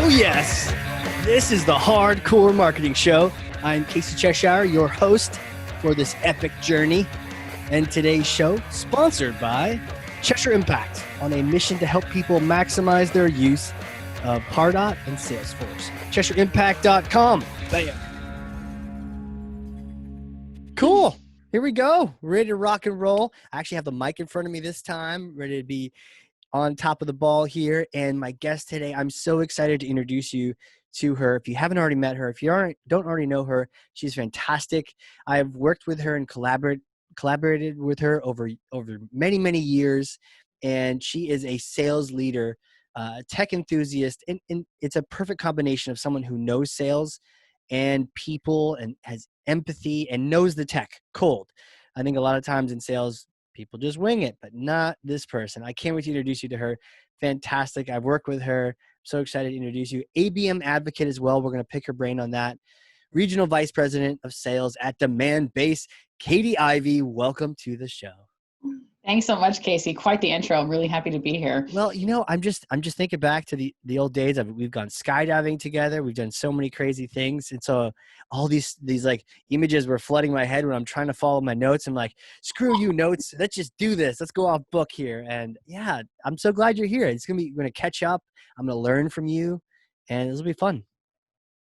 Oh, yes. This is the Hardcore Marketing Show. I'm Casey Cheshire, your host for this epic journey. And today's show, sponsored by Cheshire Impact, on a mission to help people maximize their use of Pardot and Salesforce. CheshireImpact.com. Bam. Cool. Here we go. Ready to rock and roll. I actually have the mic in front of me this time, ready to be on top of the ball here. And my guest today, I'm so excited to introduce you to her. If you haven't already met her, if you don't already know her, she's fantastic. I've worked with her and collaborated with her over many, many years. And she is a sales leader, tech enthusiast. And it's a perfect combination of someone who knows sales and people and has empathy and knows the tech cold. I think a lot of times in sales, people just wing it, but not this person. I can't wait to introduce you to her. Fantastic. I've worked with her. So excited to introduce you. ABM Advocate as well. We're going to pick her brain on that. Regional Vice President of Sales at Demandbase, Catie Ivey. Welcome to the show. Thanks so much, Casey. Quite the intro. I'm really happy to be here. Well, you know, I'm just thinking back to the old days. We've gone skydiving together. We've done so many crazy things. And so all these like images were flooding my head when I'm trying to follow my notes. I'm like, screw you notes. Let's just do this. Let's go off book here. And yeah, I'm so glad you're here. We're going to catch up. I'm going to learn from you and this will be fun.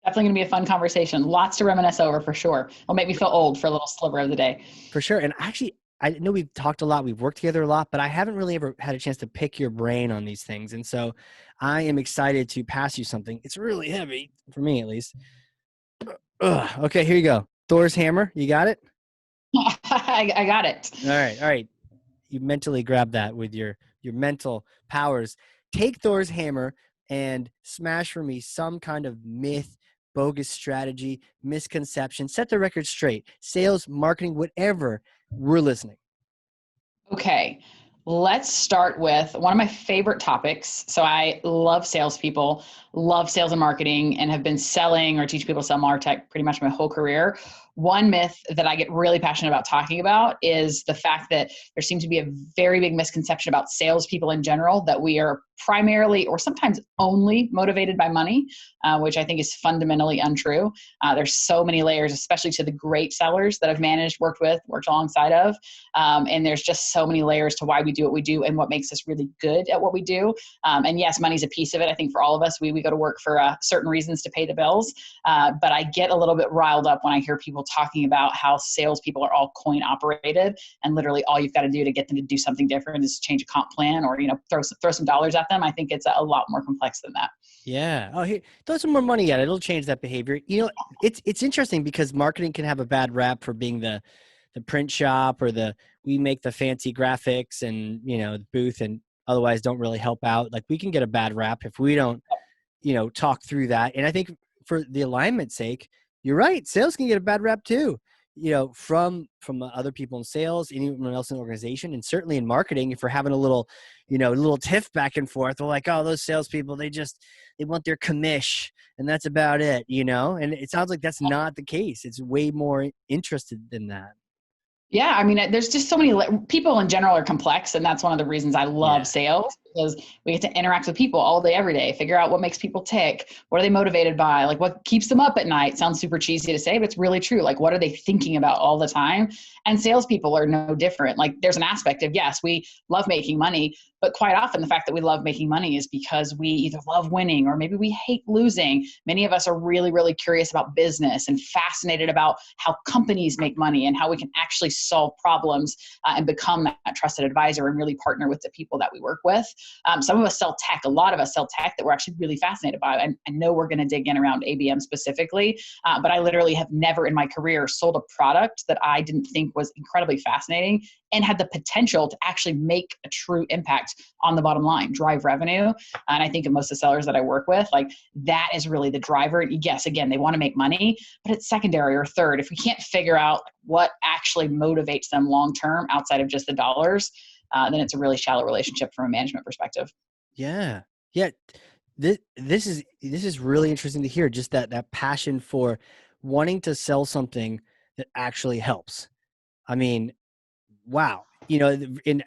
Definitely going to be a fun conversation. Lots to reminisce over for sure. It'll make me feel old for a little sliver of the day. For sure. And actually, I know we've talked a lot, we've worked together a lot, but I haven't really ever had a chance to pick your brain on these things. And so I am excited to pass you something. It's really heavy, for me at least. Okay, here you go. Thor's hammer. You got it? I got it. All right. You mentally grab that with your mental powers. Take Thor's hammer and smash for me some kind of myth, bogus strategy, misconception. Set the record straight. Sales, marketing, whatever. We're listening. Okay, let's start with one of my favorite topics. So I love salespeople, love sales and marketing, and have been selling or teach people to sell MarTech pretty much my whole career. One myth that I get really passionate about talking about is the fact that there seems to be a very big misconception about salespeople in general, that we are primarily or sometimes only motivated by money, which I think is fundamentally untrue. There's so many layers, especially to the great sellers that I've managed, worked alongside of. And there's just so many layers to why we do what we do and what makes us really good at what we do. And yes, money's a piece of it. I think for all of us, we go to work for certain reasons to pay the bills. But I get a little bit riled up when I hear people talking about how salespeople are all coin operated, and literally all you've got to do to get them to do something different is change a comp plan or throw some dollars at them. I think it's a lot more complex than that. Yeah. Oh, here, throw some more money at it. It'll change that behavior. It's interesting because marketing can have a bad rap for being the print shop or we make the fancy graphics and the booth and otherwise don't really help out. Like we can get a bad rap if we don't talk through that. And I think for the alignment's sake, you're right. Sales can get a bad rap too, from other people in sales, anyone else in the organization, and certainly in marketing. If we're having a little tiff back and forth, we're like, oh, those salespeople, they want their commish, and that's about it, And it sounds like that's not the case. It's way more interested than that. Yeah, I mean, there's just so many people in general are complex, and that's one of the reasons I love sales, because we get to interact with people all day, every day, figure out what makes people tick, what are they motivated by, like what keeps them up at night. Sounds super cheesy to say, but it's really true. Like, what are they thinking about all the time? And salespeople are no different. Like, there's an aspect of, yes, we love making money, but quite often the fact that we love making money is because we either love winning or maybe we hate losing. Many of us are really, really curious about business and fascinated about how companies make money and how we can actually solve problems and become that trusted advisor and really partner with the people that we work with. Some of us sell tech. A lot of us sell tech that we're actually really fascinated by. And I know we're going to dig in around ABM specifically, but I literally have never in my career sold a product that I didn't think was incredibly fascinating and had the potential to actually make a true impact on the bottom line, drive revenue. And I think of most of the sellers that I work with, like that is really the driver. Yes, again, they want to make money, but it's secondary or third. If we can't figure out what actually motivates them long-term outside of just the dollars, then it's a really shallow relationship from a management perspective. Yeah. Yeah. This is really interesting to hear, just that passion for wanting to sell something that actually helps. I mean, wow. In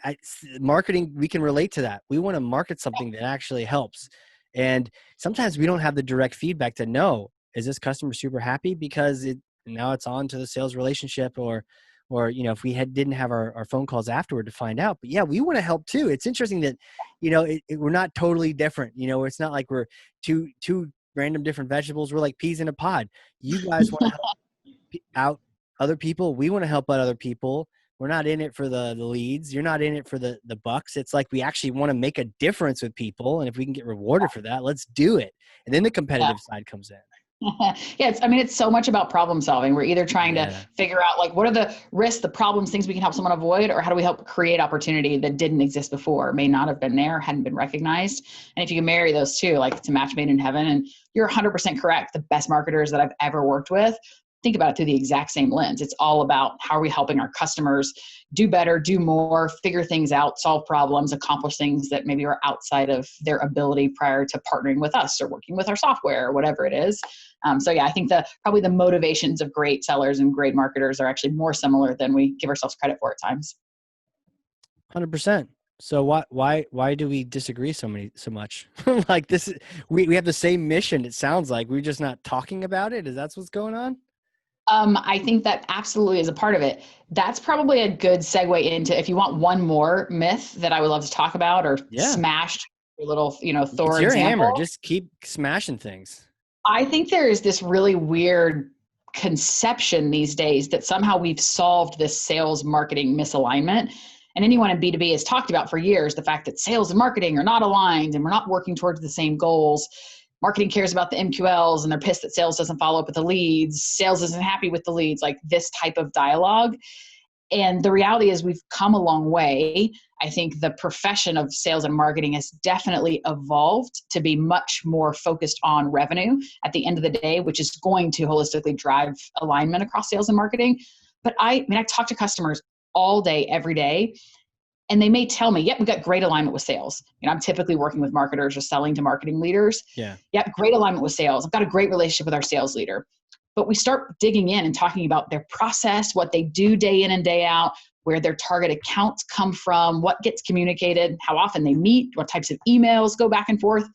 marketing, we can relate to that. We want to market something that actually helps. And sometimes we don't have the direct feedback to know, is this customer super happy? Because now it's on to the sales relationship, or if we didn't have our phone calls afterward to find out. But yeah, we want to help too. It's interesting that, we're not totally different. It's not like we're two random different vegetables. We're like peas in a pod. You guys want to help out other people. We want to help out other people. We're not in it for the leads. You're not in it for the bucks. It's like we actually want to make a difference with people. And if we can get rewarded for that, let's do it. And then the competitive side comes in. Yeah, it's so much about problem solving. We're either trying to figure out like what are the risks, the problems, things we can help someone avoid, or how do we help create opportunity that didn't exist before, may not have been there, hadn't been recognized. And if you can marry those two, like it's a match made in heaven. And you're 100% correct. The best marketers that I've ever worked with think about it through the exact same lens. It's all about how are we helping our customers do better, do more, figure things out, solve problems, accomplish things that maybe are outside of their ability prior to partnering with us or working with our software or whatever it is. So yeah, I think probably the motivations of great sellers and great marketers are actually more similar than we give ourselves credit for at times. 100%. So why do we disagree so much? Like this, we have the same mission. It sounds like we're just not talking about it. Is that what's going on? I think that absolutely is a part of it. That's probably a good segue into, if you want one more myth that I would love to talk about or smash a little, Thor it's your example. Hammer. Just keep smashing things. I think there is this really weird conception these days that somehow we've solved this sales marketing misalignment. And anyone in B2B has talked about for years the fact that sales and marketing are not aligned and we're not working towards the same goals. Marketing cares about the MQLs and they're pissed that sales doesn't follow up with the leads. Sales isn't happy with the leads, like this type of dialogue. And the reality is we've come a long way. I think the profession of sales and marketing has definitely evolved to be much more focused on revenue at the end of the day, which is going to holistically drive alignment across sales and marketing. But I talk to customers all day, every day. And they may tell me, yep, we got great alignment with sales. I'm typically working with marketers or selling to marketing leaders. Yeah. Yep, great alignment with sales. I've got a great relationship with our sales leader. But we start digging in and talking about their process, what they do day in and day out, where their target accounts come from, what gets communicated, how often they meet, what types of emails go back and forth.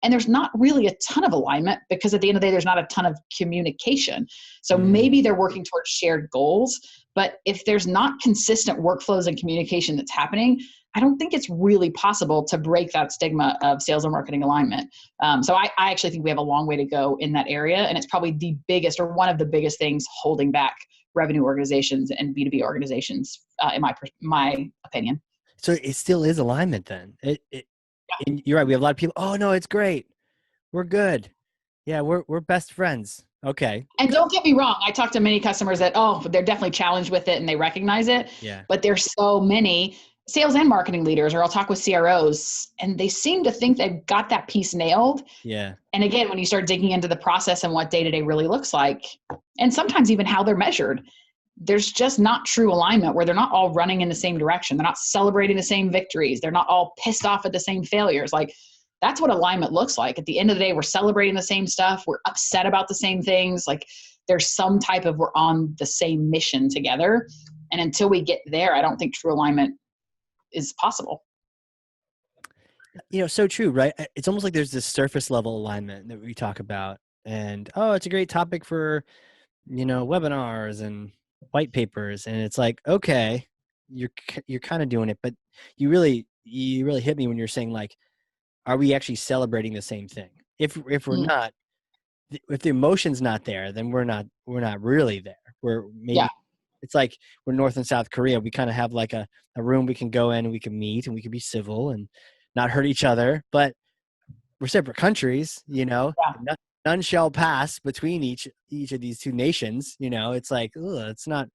And there's not really a ton of alignment because at the end of the day, there's not a ton of communication. So maybe they're working towards shared goals, but if there's not consistent workflows and communication that's happening, I don't think it's really possible to break that stigma of sales and marketing alignment. So I actually think we have a long way to go in that area. And it's probably the biggest or one of the biggest things holding back revenue organizations and B2B organizations, in my opinion. So it still is alignment then. And you're right. We have a lot of people. Oh no, it's great. We're good. Yeah, we're best friends. Okay. And don't get me wrong. I talk to many customers that, they're definitely challenged with it and they recognize it. Yeah. But there's so many sales and marketing leaders, or I'll talk with CROs, and they seem to think they've got that piece nailed. Yeah. And again, when you start digging into the process and what day-to-day really looks like, and sometimes even how they're measured, there's just not true alignment where they're not all running in the same direction. They're not celebrating the same victories. They're not all pissed off at the same failures. Like that's what alignment looks like. At the end of the day, we're celebrating the same stuff. We're upset about the same things. Like there's some type of, we're on the same mission together. And until we get there, I don't think true alignment is possible. So true, right? It's almost like there's this surface level alignment that we talk about and, it's a great topic for, webinars and white papers. And it's like, okay, you're kind of doing it, but you really hit me when you're saying like, are we actually celebrating the same thing? If we're not, if the emotion's not there, then we're not really there. We're maybe, it's like we're North and South Korea. We kind of have like a room we can go in and we can meet and we can be civil and not hurt each other, but we're separate countries, none shall pass between each of these two nations. It's like, that's not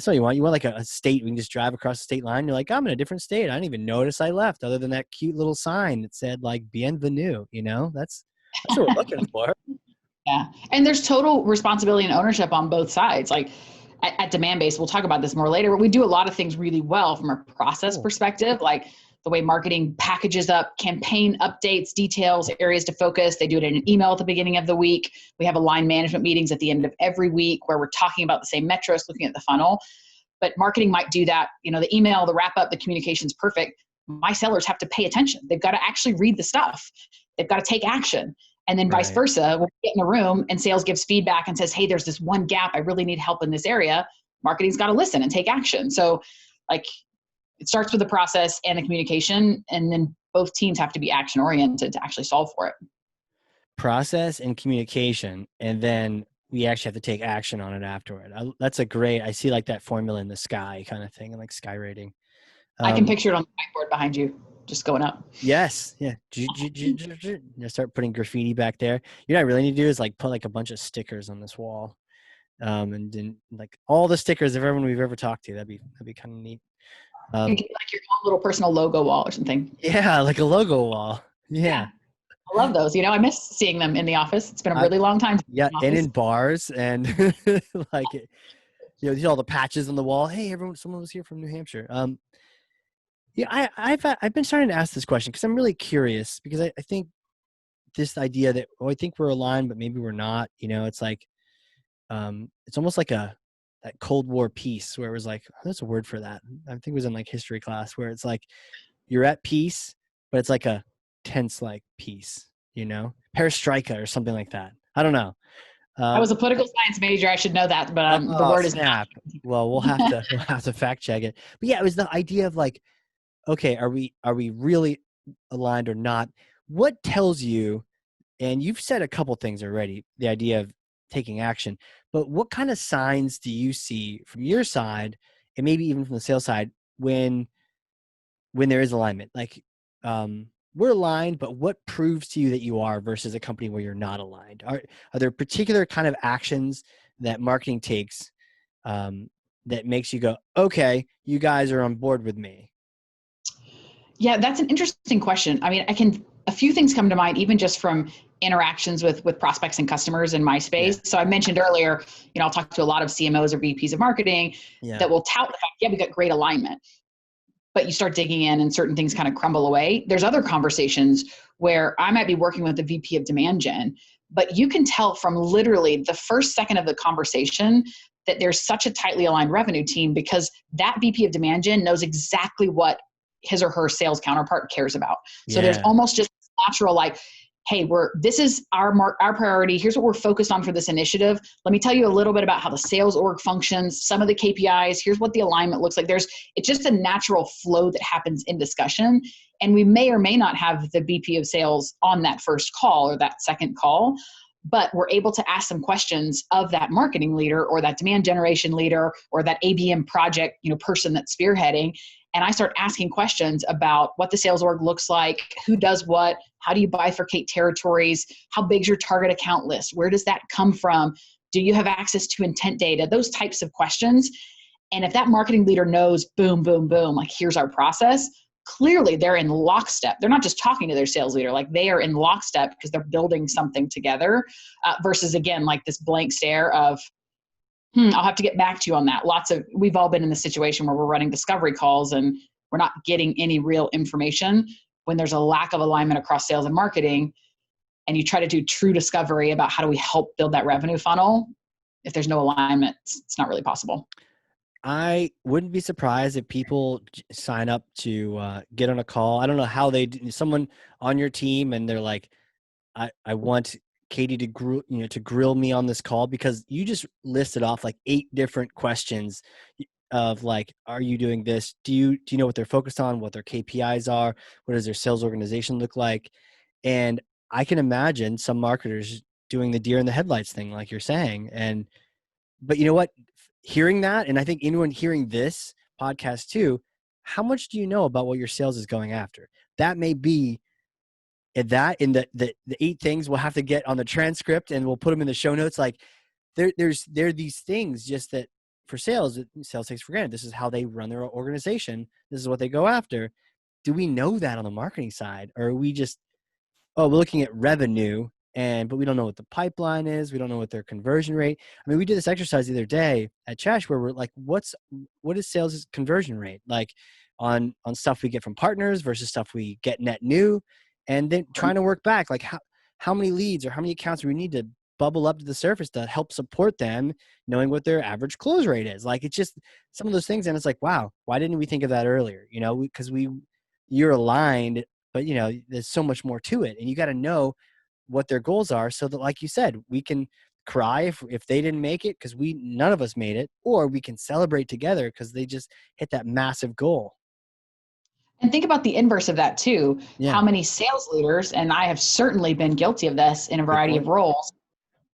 what you want. You want like a state. We can just drive across the state line. You're like, I'm in a different state. I didn't even notice I left other than that cute little sign that said like bienvenue, that's what we're looking for. Yeah. And there's total responsibility and ownership on both sides. Like at Demandbase, we'll talk about this more later, but we do a lot of things really well from a process perspective, like the way marketing packages up campaign updates, details, areas to focus. They do it in an email at the beginning of the week. We have line management meetings at the end of every week where we're talking about the same metrics, looking at the funnel. But marketing might do that, the email, the wrap up, the communication's perfect. My sellers have to pay attention. They've got to actually read the stuff. they've got to take action. And then vice Right. versa, when we get in a room and sales gives feedback and says, hey, there's this one gap, I really need help in this area, marketing's got to listen and take action. So like it starts with the process and the communication, and then both teams have to be action oriented to actually solve for it. Process and communication, and then we actually have to take action on it afterward. That's a great, I see like that formula in the sky kind of thing, and like sky rating. I can picture it on the whiteboard behind you, just going up. Yes. Yeah. Start putting graffiti back there. You know what I really need to do is like put like a bunch of stickers on this wall. And then like all the stickers of everyone we've ever talked to. That'd be kind of neat. Like your own little personal logo wall or something. Yeah, like a logo wall. Yeah. I love those. I miss seeing them in the office. It's been a really long time. Yeah, and in bars and like, these are all the patches on the wall. Hey, someone was here from New Hampshire. Yeah, I've been starting to ask this question because I'm really curious, because I think this idea that, I think we're aligned, but maybe we're not. It's like, it's almost like that Cold War peace where it was like, there's a word for that. I think it was in like history class, where it's like you're at peace, but it's like a tense like peace, perestroika or something like that. I don't know. I was a political science major. I should know that, but the word is snap. Well, we'll have to fact check it. But yeah, it was the idea of like, okay, are we really aligned or not? What tells you, and you've said a couple things already, the idea of taking action, but what kind of signs do you see from your side, and maybe even from the sales side, when there is alignment? Like, we're aligned, but what proves to you that you are versus a company where you're not aligned? Are there particular kind of actions that marketing takes that makes you go, okay, you guys are on board with me? Yeah, that's an interesting question. A few things come to mind, even just from interactions with prospects and customers in my space. Yeah. So I mentioned earlier, I'll talk to a lot of CMOs or VPs of marketing that will tout the fact, we got great alignment. But you start digging in and certain things kind of crumble away. There's other conversations where I might be working with the VP of demand gen, but you can tell from literally the first second of the conversation that there's such a tightly aligned revenue team, because that VP of demand gen knows exactly what his or her sales counterpart cares about. So there's almost just natural, like, hey, this is our priority. Here's what we're focused on for this initiative. Let me tell you a little bit about how the sales org functions, some of the KPIs. Here's what the alignment looks like. It's just a natural flow that happens in discussion. And we may or may not have the VP of sales on that first call or that second call, but we're able to ask some questions of that marketing leader or that demand generation leader or that ABM project, person that's spearheading. And I start asking questions about what the sales org looks like, who does what, how do you bifurcate territories, how big's your target account list, where does that come from, do you have access to intent data, those types of questions. And if that marketing leader knows, boom, boom, boom, like here's our process, clearly they're in lockstep. They're not just talking to their sales leader, like they are in lockstep because they're building something together versus, again, like this blank stare of, I'll have to get back to you on that. We've all been in the situation where we're running discovery calls and we're not getting any real information when there's a lack of alignment across sales and marketing, and you try to do true discovery about how do we help build that revenue funnel. If there's no alignment, it's not really possible. I wouldn't be surprised if people sign up to get on a call. I don't know how someone on your team and they're like, I want Catie to grill me on this call, because you just listed off like 8 different questions of like, are you doing this? Do you know what they're focused on, what their KPIs are? What does their sales organization look like? And I can imagine some marketers doing the deer in the headlights thing, like you're saying. But you know what? Hearing that, and I think anyone hearing this podcast too, how much do you know about what your sales is going after? That may be in the 8 things we'll have to get on the transcript, and we'll put them in the show notes. Like there are these things just that for sales takes for granted. This is how they run their organization. This is what they go after. Do we know that on the marketing side, or are we just, we're looking at revenue but we don't know what the pipeline is. We don't know what their conversion rate. I mean, we did this exercise the other day at Chesh where we're like, what is sales conversion rate? Like on stuff we get from partners versus stuff we get net new. And then trying to work back, like how many leads or how many accounts do we need to bubble up to the surface to help support them, knowing what their average close rate is. Like, it's just some of those things. And it's like, wow, why didn't we think of that earlier? Because you're aligned but there's so much more to it, and you got to know what their goals are so that, like you said, we can cry if they didn't make it because none of us made it, or we can celebrate together because they just hit that massive goal. And think about the inverse of that too. Yeah. How many sales leaders, and I have certainly been guilty of this in a Good variety point. of roles,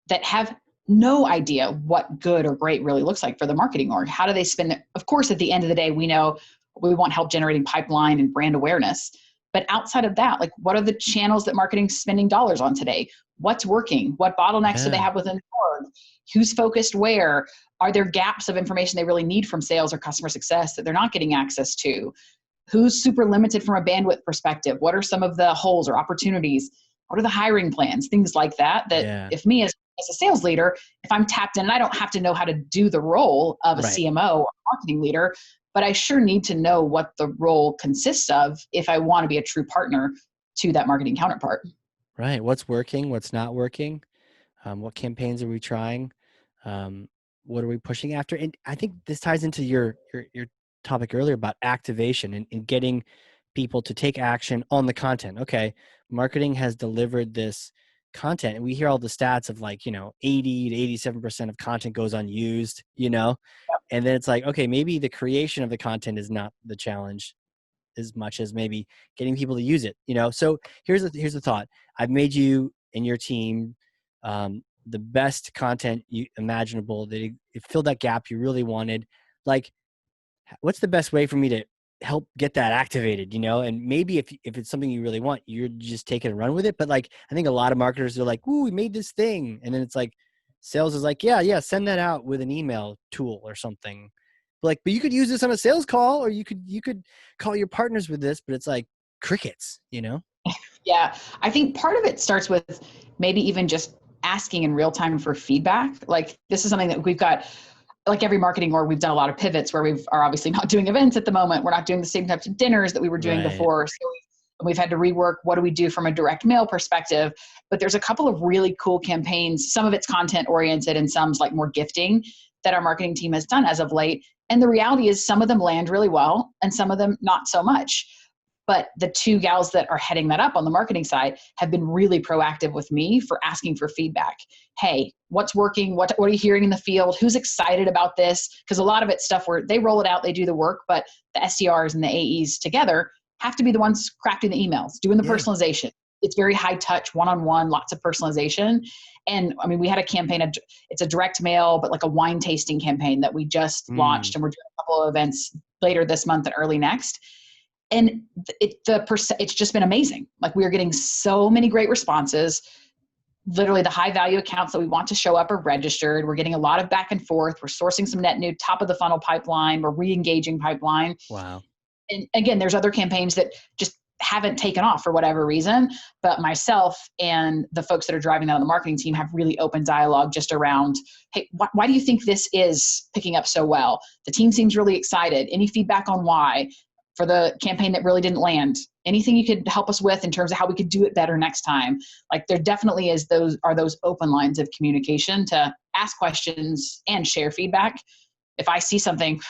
that have no idea what good or great really looks like for the marketing org. How do they spend it? Of course, at the end of the day, we know we want help generating pipeline and brand awareness. But outside of that, like, what are the channels that marketing's spending dollars on today? What's working? What bottlenecks do they have within the org? Who's focused where? Are there gaps of information they really need from sales or customer success that they're not getting access to? Who's super limited from a bandwidth perspective? What are some of the holes or opportunities? What are the hiring plans? Things like that, Yeah. if me as a sales leader, if I'm tapped in, and I don't have to know how to do the role of a Right. CMO or marketing leader, but I sure need to know what the role consists of if I want to be a true partner to that marketing counterpart. Right. What's working? What's not working? What campaigns are we trying? What are we pushing after? And I think this ties into your topic earlier about activation and getting people to take action on the content. Okay, marketing has delivered this content, and we hear all the stats of 80 to 87% of content goes unused, and then it's like, okay, maybe the creation of the content is not the challenge as much as maybe getting people to use it, So here's the thought. I've made you and your team the best content imaginable, that it filled that gap you really wanted. Like, what's the best way for me to help get that activated, and maybe if it's something you really want, you're just take it and run with it. But I think a lot of marketers are like, ooh, we made this thing, and then it's like sales is like, yeah, send that out with an email tool or something. But you could use this on a sales call, or you could call your partners with this, but it's like crickets. Yeah, I think part of it starts with maybe even just asking in real time for feedback. Like, this is something that we've got, like every marketing org, we've done a lot of pivots where we are obviously not doing events at the moment. We're not doing the same types of dinners that we were doing before. So we've had to rework, what do we do from a direct mail perspective? But there's a couple of really cool campaigns. Some of it's content oriented and some's like more gifting that our marketing team has done as of late. And the reality is some of them land really well and some of them not so much. But the two gals that are heading that up on the marketing side have been really proactive with me for asking for feedback. Hey, what's working? What are you hearing in the field? Who's excited about this? Because a lot of it's stuff where they roll it out, they do the work, but the SDRs and the AEs together have to be the ones crafting the emails, doing the personalization. It's very high touch, one-on-one, lots of personalization. And I mean, we had a campaign, it's a direct mail, but like a wine tasting campaign that we just launched, and we're doing a couple of events later this month and early next. And it's just been amazing. Like, we are getting so many great responses. Literally the high value accounts that we want to show up are registered. We're getting a lot of back and forth. We're sourcing some net new top of the funnel pipeline. We're re-engaging pipeline. Wow. And again, there's other campaigns that just haven't taken off for whatever reason, but myself and the folks that are driving that on the marketing team have really open dialogue just around, hey, why do you think this is picking up so well? The team seems really excited. Any feedback on why? For the campaign that really didn't land, anything you could help us with in terms of how we could do it better next time? Like, there definitely is those open lines of communication to ask questions and share feedback. If I see something,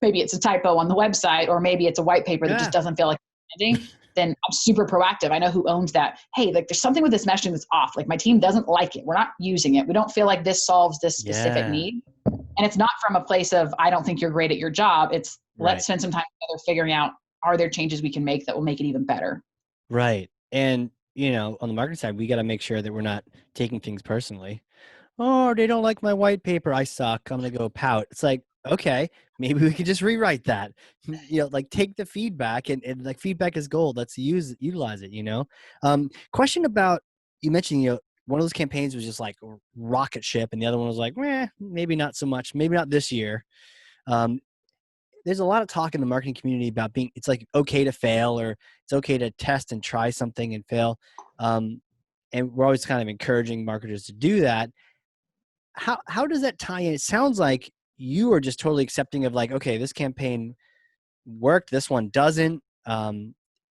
maybe it's a typo on the website, or maybe it's a white paper that just doesn't feel like landing, then I'm super proactive. I know who owns that. Hey, like, there's something with this messaging that's off. Like, my team doesn't like it. We're not using it. We don't feel like this solves this specific need. And it's not from a place of, I don't think you're great at your job. It's, let's spend some time together figuring out, are there changes we can make that will make it even better? Right. And, on the marketing side, we got to make sure that we're not taking things personally. Oh, they don't like my white paper. I suck. I'm going to go pout. It's like, okay, maybe we could just rewrite that, take the feedback and like, feedback is gold. Let's utilize it, question about, you mentioned, one of those campaigns was just like rocket ship, and the other one was like, maybe not so much, maybe not this year. There's a lot of talk in the marketing community about it's like okay to fail, or it's okay to test and try something and fail. And we're always kind of encouraging marketers to do that. How does that tie in? It sounds like you are just totally accepting of like, okay, this campaign worked, this one doesn't.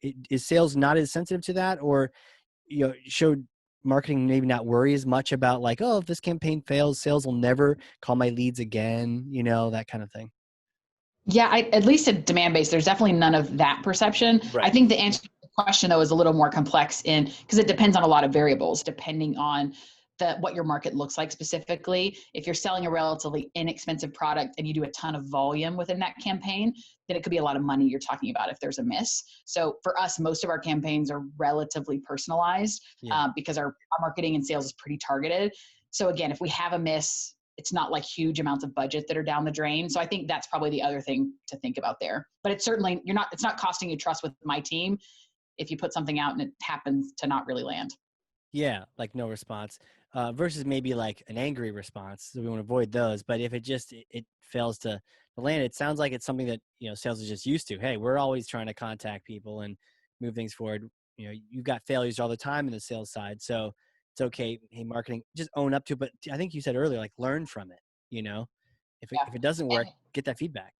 Is sales not as sensitive to that, or should marketing maybe not worry as much about like, oh, if this campaign fails, sales will never call my leads again, that kind of thing? Yeah, at least at Demandbase, there's definitely none of that perception. Right. I think the answer to the question though is a little more complex because it depends on a lot of variables, depending on what your market looks like specifically. If you're selling a relatively inexpensive product and you do a ton of volume within that campaign, then it could be a lot of money you're talking about if there's a miss. So for us, most of our campaigns are relatively personalized because our marketing and sales is pretty targeted. So again, if we have a miss, it's not like huge amounts of budget that are down the drain. So I think that's probably the other thing to think about there. But it's certainly, it's not costing you trust with my team if you put something out and it happens to not really land. Yeah, like no response versus maybe like an angry response. So we want to avoid those. But if it fails to land, it sounds like it's something that, sales is just used to. Hey, we're always trying to contact people and move things forward. You've got failures all the time in the sales side. So it's okay. Hey, marketing, just own up to it. But I think you said earlier, like learn from it, if it doesn't work, get that feedback.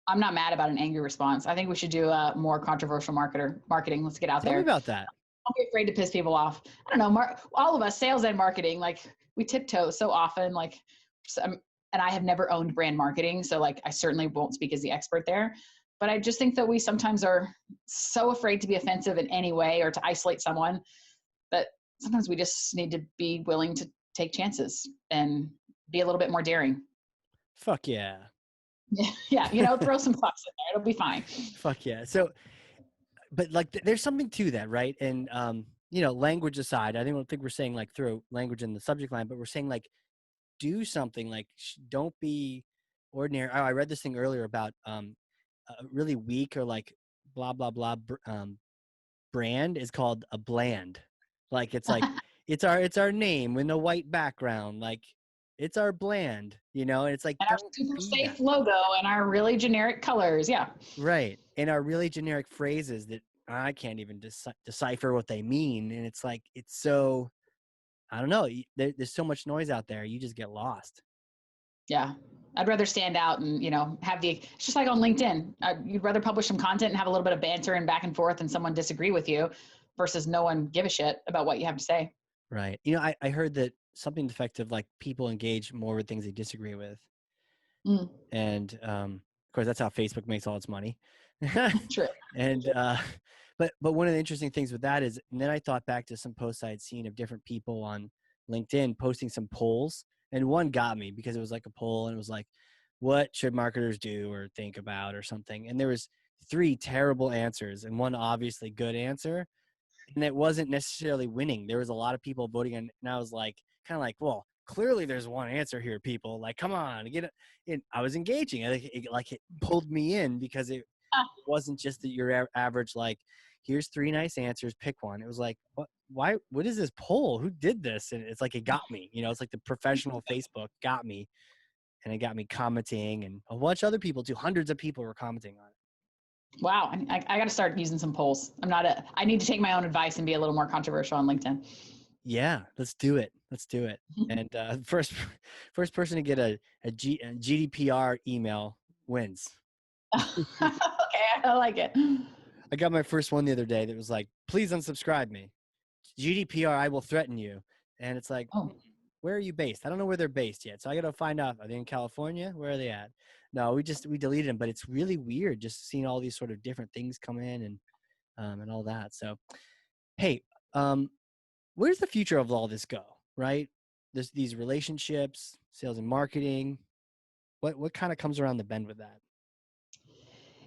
I'm not mad about an angry response. I think we should do more controversial marketing. Let's get out there. Tell me about that. Don't be afraid to piss people off. I don't know, all of us, sales and marketing, like we tiptoe so often, and I have never owned brand marketing. So like, I certainly won't speak as the expert there, but I just think that we sometimes are so afraid to be offensive in any way or to isolate someone that sometimes we just need to be willing to take chances and be a little bit more daring. Fuck yeah. Yeah. Throw some fucks in there. It'll be fine. Fuck yeah. So, but like, there's something to that, right? And, language aside, I don't think we're saying like throw language in the subject line, but we're saying like, do something like, don't be ordinary. I read this thing earlier about a really weak or like blah, blah, blah brand is called a bland. Like, it's like, it's our name with a white background. Like, it's our bland, and it's like, and our super safe logo and our really generic colors. Yeah. Right. And our really generic phrases that I can't even decipher what they mean. And it's like, it's so, I don't know. There's so much noise out there. You just get lost. Yeah. I'd rather stand out and, it's just like on LinkedIn. You'd rather publish some content and have a little bit of banter and back and forth and someone disagree with you versus no one give a shit about what you have to say. Right. I heard that something effective, like people engage more with things they disagree with. And, of course, that's how Facebook makes all its money. True. And, but one of the interesting things with that is, and then I thought back to some posts I had seen of different people on LinkedIn posting some polls, and one got me because it was like a poll and it was like, what should marketers do or think about or something? And there was 3 terrible answers and one obviously good answer. And it wasn't necessarily winning. There was a lot of people voting on, and I was like, kind of like, well, clearly there's one answer here, people. Like, come on, get it. And I was engaging. It pulled me in because it wasn't just that your average, like, here's 3 nice answers, pick one. It was like, what is this poll? Who did this? And it's like, it got me, it's like the professional Facebook got me, and it got me commenting, and a bunch of other people too. Hundreds of people were commenting on it. Wow. I got to start using some polls. I need to take my own advice and be a little more controversial on LinkedIn. Yeah, let's do it. And first person to get a GDPR email wins. Okay, I like it. I got my first one the other day that was like, please unsubscribe me. GDPR, I will threaten you. And it's like, where are you based? I don't know where they're based yet. So I got to find out. Are they in California? Where are they at? No, we deleted them, but it's really weird just seeing all these sort of different things come in and all that. So, hey, where's the future of all this go, right? These relationships, sales and marketing, what kind of comes around the bend with that?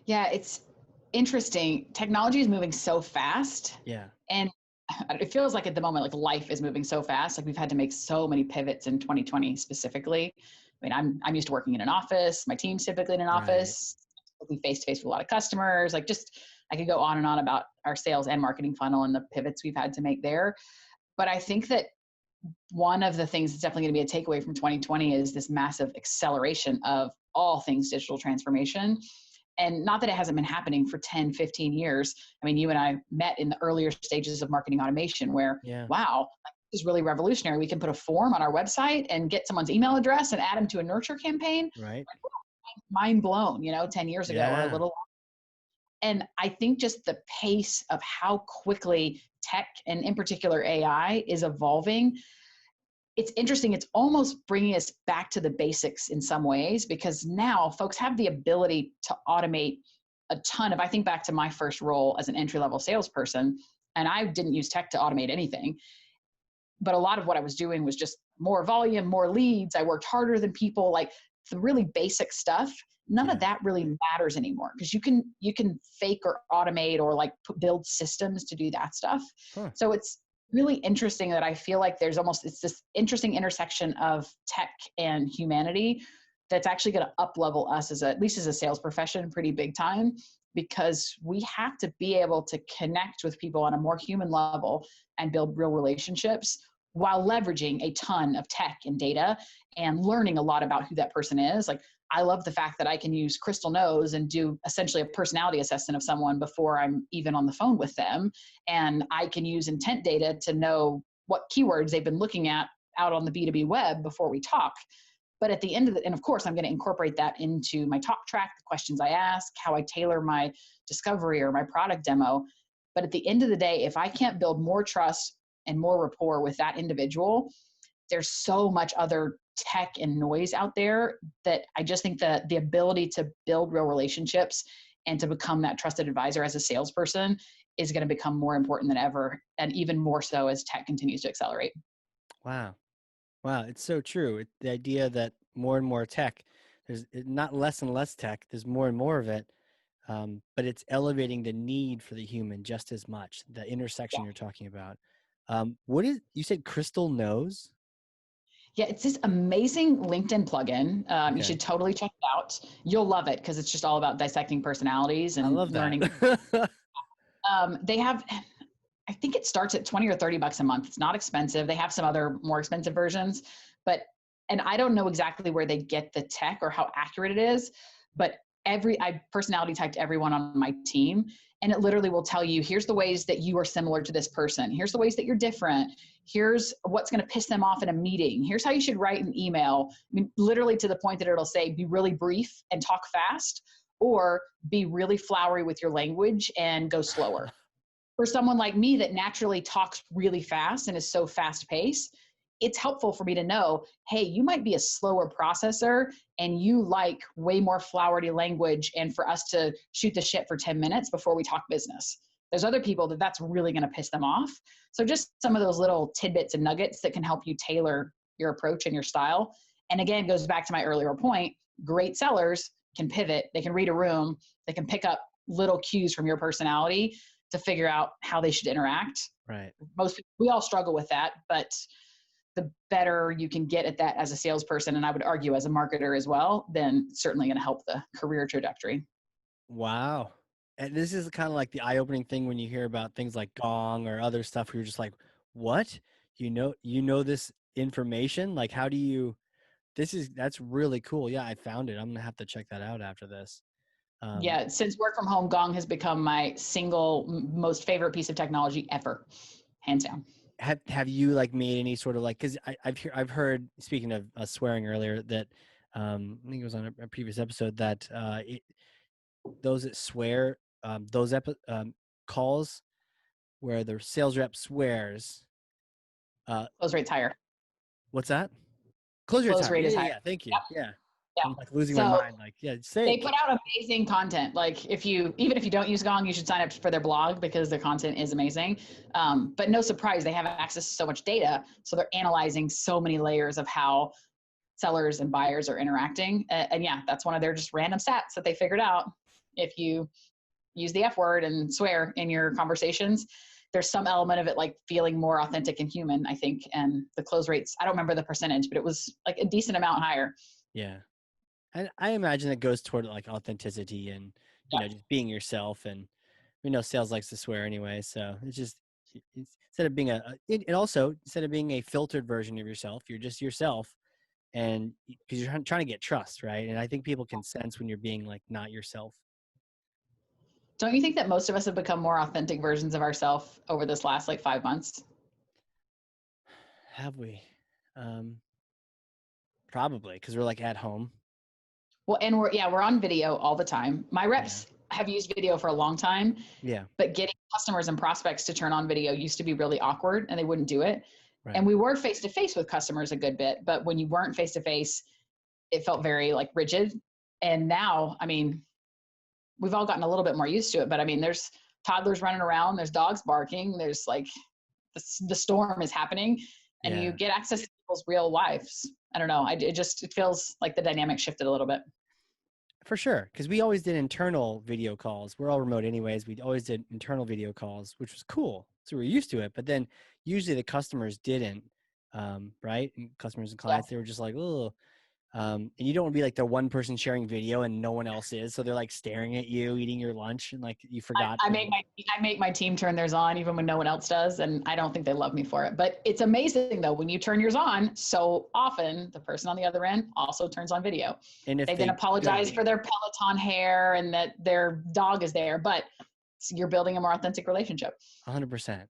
Yeah, it's interesting. Technology is moving so fast. Yeah. And it feels like at the moment, like life is moving so fast. Like we've had to make so many pivots in 2020 specifically. I mean, I'm used to working in an office. My team's typically in an office. We face-to-face with a lot of customers. Like I could go on and on about our sales and marketing funnel and the pivots we've had to make there. But I think that one of the things that's definitely going to be a takeaway from 2020 is this massive acceleration of all things digital transformation. And not that it hasn't been happening for 10, 15 years. I mean, you and I met in the earlier stages of marketing automation where, wow, this is really revolutionary. We can put a form on our website and get someone's email address and add them to a nurture campaign. Right. Mind blown, 10 years ago or a little. And I think just the pace of how quickly tech and in particular AI is evolving, it's interesting. It's almost bringing us back to the basics in some ways, because now folks have the ability to automate a ton of, I think back to my first role as an entry-level salesperson, and I didn't use tech to automate anything. But a lot of what I was doing was just more volume, more leads. I worked harder than people, like the really basic stuff. None of that really matters anymore, because you can fake or automate or like build systems to do that stuff. So it's really interesting that I feel like it's this interesting intersection of tech and humanity that's actually going to up level us at least as a sales profession pretty big time, because we have to be able to connect with people on a more human level and build real relationships while leveraging a ton of tech and data and learning a lot about who that person is. Like, I love the fact that I can use Crystal Knows and do essentially a personality assessment of someone before I'm even on the phone with them. And I can use intent data to know what keywords they've been looking at out on the B2B web before we talk. But at the end of and of course, I'm going to incorporate that into my talk track, the questions I ask, how I tailor my discovery or my product demo. But at the end of the day, if I can't build more trust and more rapport with that individual, there's so much other tech and noise out there that I just think that the ability to build real relationships and to become that trusted advisor as a salesperson is going to become more important than ever, and even more so as tech continues to accelerate. Wow. Wow. It's so true. The idea that more and more tech, there's not less and less tech, there's more and more of it. But it's elevating the need for the human just as much, the intersection you're talking about. You said Crystal Knows? Yeah, it's this amazing LinkedIn plugin. Okay. You should totally check it out. You'll love it because it's just all about dissecting personalities and learning. They have, I think it starts at 20 or 30 bucks a month. It's not expensive. They have some other more expensive versions, and I don't know exactly where they get the tech or how accurate it is, but I personality typed everyone on my team, and it literally will tell you, here's the ways that you are similar to this person. Here's the ways that you're different. Here's what's going to piss them off in a meeting. Here's how you should write an email. I mean, literally to the point that it'll say, be really brief and talk fast, or be really flowery with your language and go slower. For someone like me that naturally talks really fast and is so fast paced, it's helpful for me to know, hey, you might be a slower processor and you like way more flowery language, and for us to shoot the shit for 10 minutes before we talk business. There's other people that's really going to piss them off. So just some of those little tidbits and nuggets that can help you tailor your approach and your style. And again, it goes back to my earlier point, great sellers can pivot, they can read a room, they can pick up little cues from your personality to figure out how they should interact. Right. We all struggle with that, but the better you can get at that as a salesperson, and I would argue as a marketer as well, then certainly going to help the career trajectory. Wow. And this is kind of like the eye-opening thing when you hear about things like Gong or other stuff where you're just like, what? You know this information? Like, how do you, that's really cool. Yeah, I found it. I'm going to have to check that out after this. Yeah, since work from home, Gong has become my single most favorite piece of technology ever, hands down. Have you like made any sort of like, because I've heard, speaking of swearing earlier, that I think it was on a previous episode that those that swear, calls where the sales rep swears, close rate's higher. What's that? Close rate is higher. Yeah, thank you. Yep. Yeah. I'm like losing my mind. Like, yeah, they put out amazing content. Like even if you don't use Gong, you should sign up for their blog because their content is amazing. But no surprise, they have access to so much data. So they're analyzing so many layers of how sellers and buyers are interacting. And yeah, that's one of their just random stats that they figured out. If you use the F word and swear in your conversations, there's some element of it like feeling more authentic and human, I think. And the close rates, I don't remember the percentage, but it was like a decent amount higher. Yeah. And I imagine it goes toward like authenticity and, you know, just being yourself. And we know sales likes to swear anyway. So it's just, instead of being instead of being a filtered version of yourself, you're just yourself. And because you're trying to get trust, right? And I think people can sense when you're being like not yourself. Don't you think that most of us have become more authentic versions of ourselves over this last like 5 months? Have we? Probably, because we're like at home. Well, and we're on video all the time. My reps have used video for a long time. Yeah. But getting customers and prospects to turn on video used to be really awkward and they wouldn't do it. Right. And we were face-to-face with customers a good bit, but when you weren't face-to-face, it felt very like rigid. And now, I mean, we've all gotten a little bit more used to it, but I mean, there's toddlers running around, there's dogs barking, there's like the storm is happening, and you get access to people's real lives. I don't know. It feels like the dynamic shifted a little bit. For sure. Because we always did internal video calls. We're all remote anyways. We always did internal video calls, which was cool. So we were used to it. But then usually the customers didn't, right? And customers and clients, they were just like, oh. And you don't want to be like the one person sharing video and no one else is. So they're like staring at you, eating your lunch, and like you forgot. I make my team turn theirs on even when no one else does. And I don't think they love me for it. But it's amazing though, when you turn yours on, so often the person on the other end also turns on video. And if they then apologize for their Peloton hair and that their dog is there, but you're building a more authentic relationship. 100%.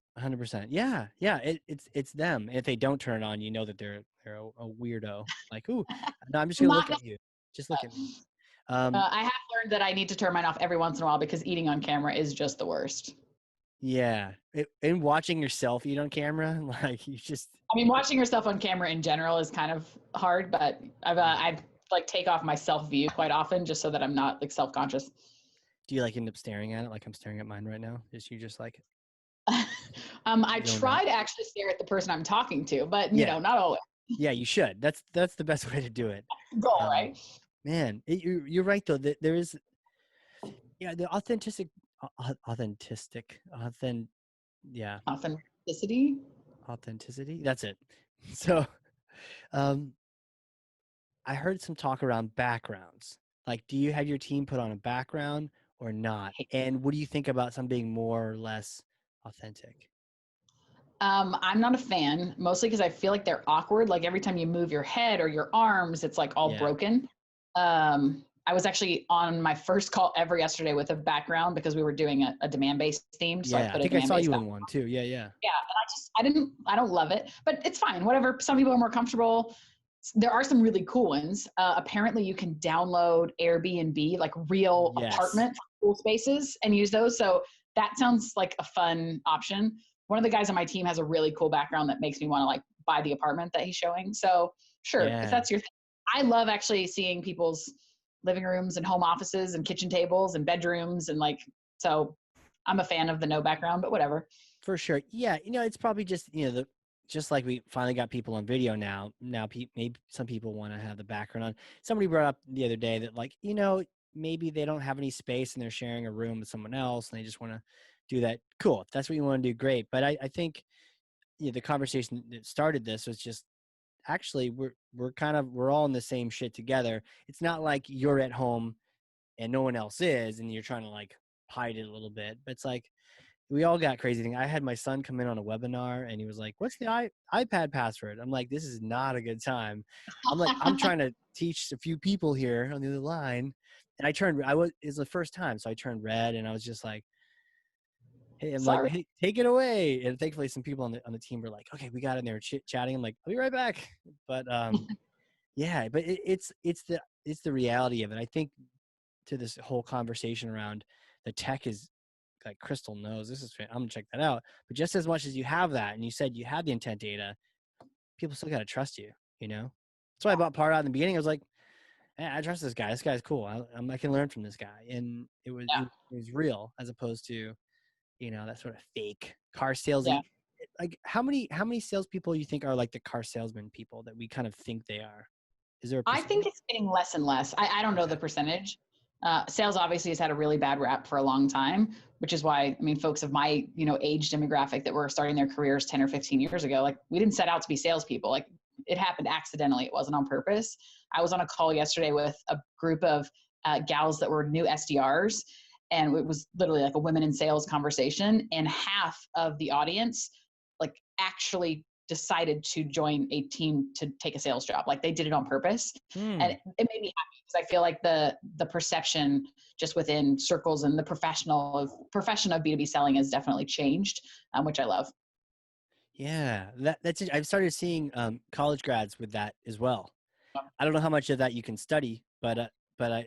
Yeah. It's them. If they don't turn it on, you know that they're a weirdo. Like, ooh, no, I'm just going to look at you. Just look at me. I have learned that I need to turn mine off every once in a while because eating on camera is just the worst. Yeah. And watching yourself eat on camera, like watching yourself on camera in general is kind of hard, but I've like take off my self view quite often just so that I'm not like self-conscious. Do you like end up staring at it? Like I'm staring at mine right now. Just like I try to actually stare at the person I'm talking to, but you know, not always. Yeah, you should. That's the best way to do it. Goal, right? Man, you're right though. There is, the authenticity. That's it. So, I heard some talk around backgrounds. Like, do you have your team put on a background or not? And what do you think about some being more or less authentic? I'm not a fan, mostly because I feel like they're awkward. Like every time you move your head or your arms, it's like all broken. I was actually on my first call ever yesterday with a background because we were doing a Demandbase theme. So I think I saw you in one too. Yeah. Yeah. And I don't love it, but it's fine. Whatever. Some people are more comfortable. There are some really cool ones. Apparently you can download Airbnb, like real apartment cool spaces, and use those. So that sounds like a fun option. One of the guys on my team has a really cool background that makes me want to like buy the apartment that he's showing. So sure, if that's your thing. I love actually seeing people's living rooms and home offices and kitchen tables and bedrooms. And like, so I'm a fan of the no background, but whatever. For sure. Yeah. It's probably just, just like we finally got people on video now maybe some people want to have the background on. Somebody brought up the other day that like, maybe they don't have any space and they're sharing a room with someone else and they just want to do that. Cool. If that's what you want to do, great. But I think the conversation that started this was just actually we're all in the same shit together. It's not like you're at home and no one else is and you're trying to like hide it a little bit, but it's like we all got crazy things. I had my son come in on a webinar and he was like, what's the iPad password? I'm like, this is not a good time. I'm like, I'm trying to teach a few people here on the other line. And it was the first time. So I turned red and I was just like, hey, I'm like, hey, take it away. And thankfully some people on the team were like, okay, we got in there chatting. I'm like, I'll be right back. But yeah, but it's the reality of it. I think to this whole conversation around the tech is like Crystal knows I'm gonna check that out. But just as much as you have that, and you said you had the intent data, people still gotta trust you. That's why I bought Part out in the beginning. I was like, I trust this guy. This guy's cool. I can learn from this guy, and it was real as opposed to, that sort of fake car salesy. Yeah. Like how many salespeople you think are like the car salesman people that we kind of think they are? Is there? I think it's getting less and less. I don't know the percentage. Sales obviously has had a really bad rap for a long time, which is why, folks of my, age demographic that were starting their careers 10 or 15 years ago, like we didn't set out to be salespeople. Like it happened accidentally. It wasn't on purpose. I was on a call yesterday with a group of gals that were new SDRs, and it was literally like a women in sales conversation. And half of the audience like actually decided to join a team to take a sales job. Like they did it on purpose. And it made me happy because I feel like the perception just within circles and the profession of B2B selling has definitely changed, which I love. Yeah, that's it. I've started seeing it's grads with that as well. I don't know how much of that you can study, but I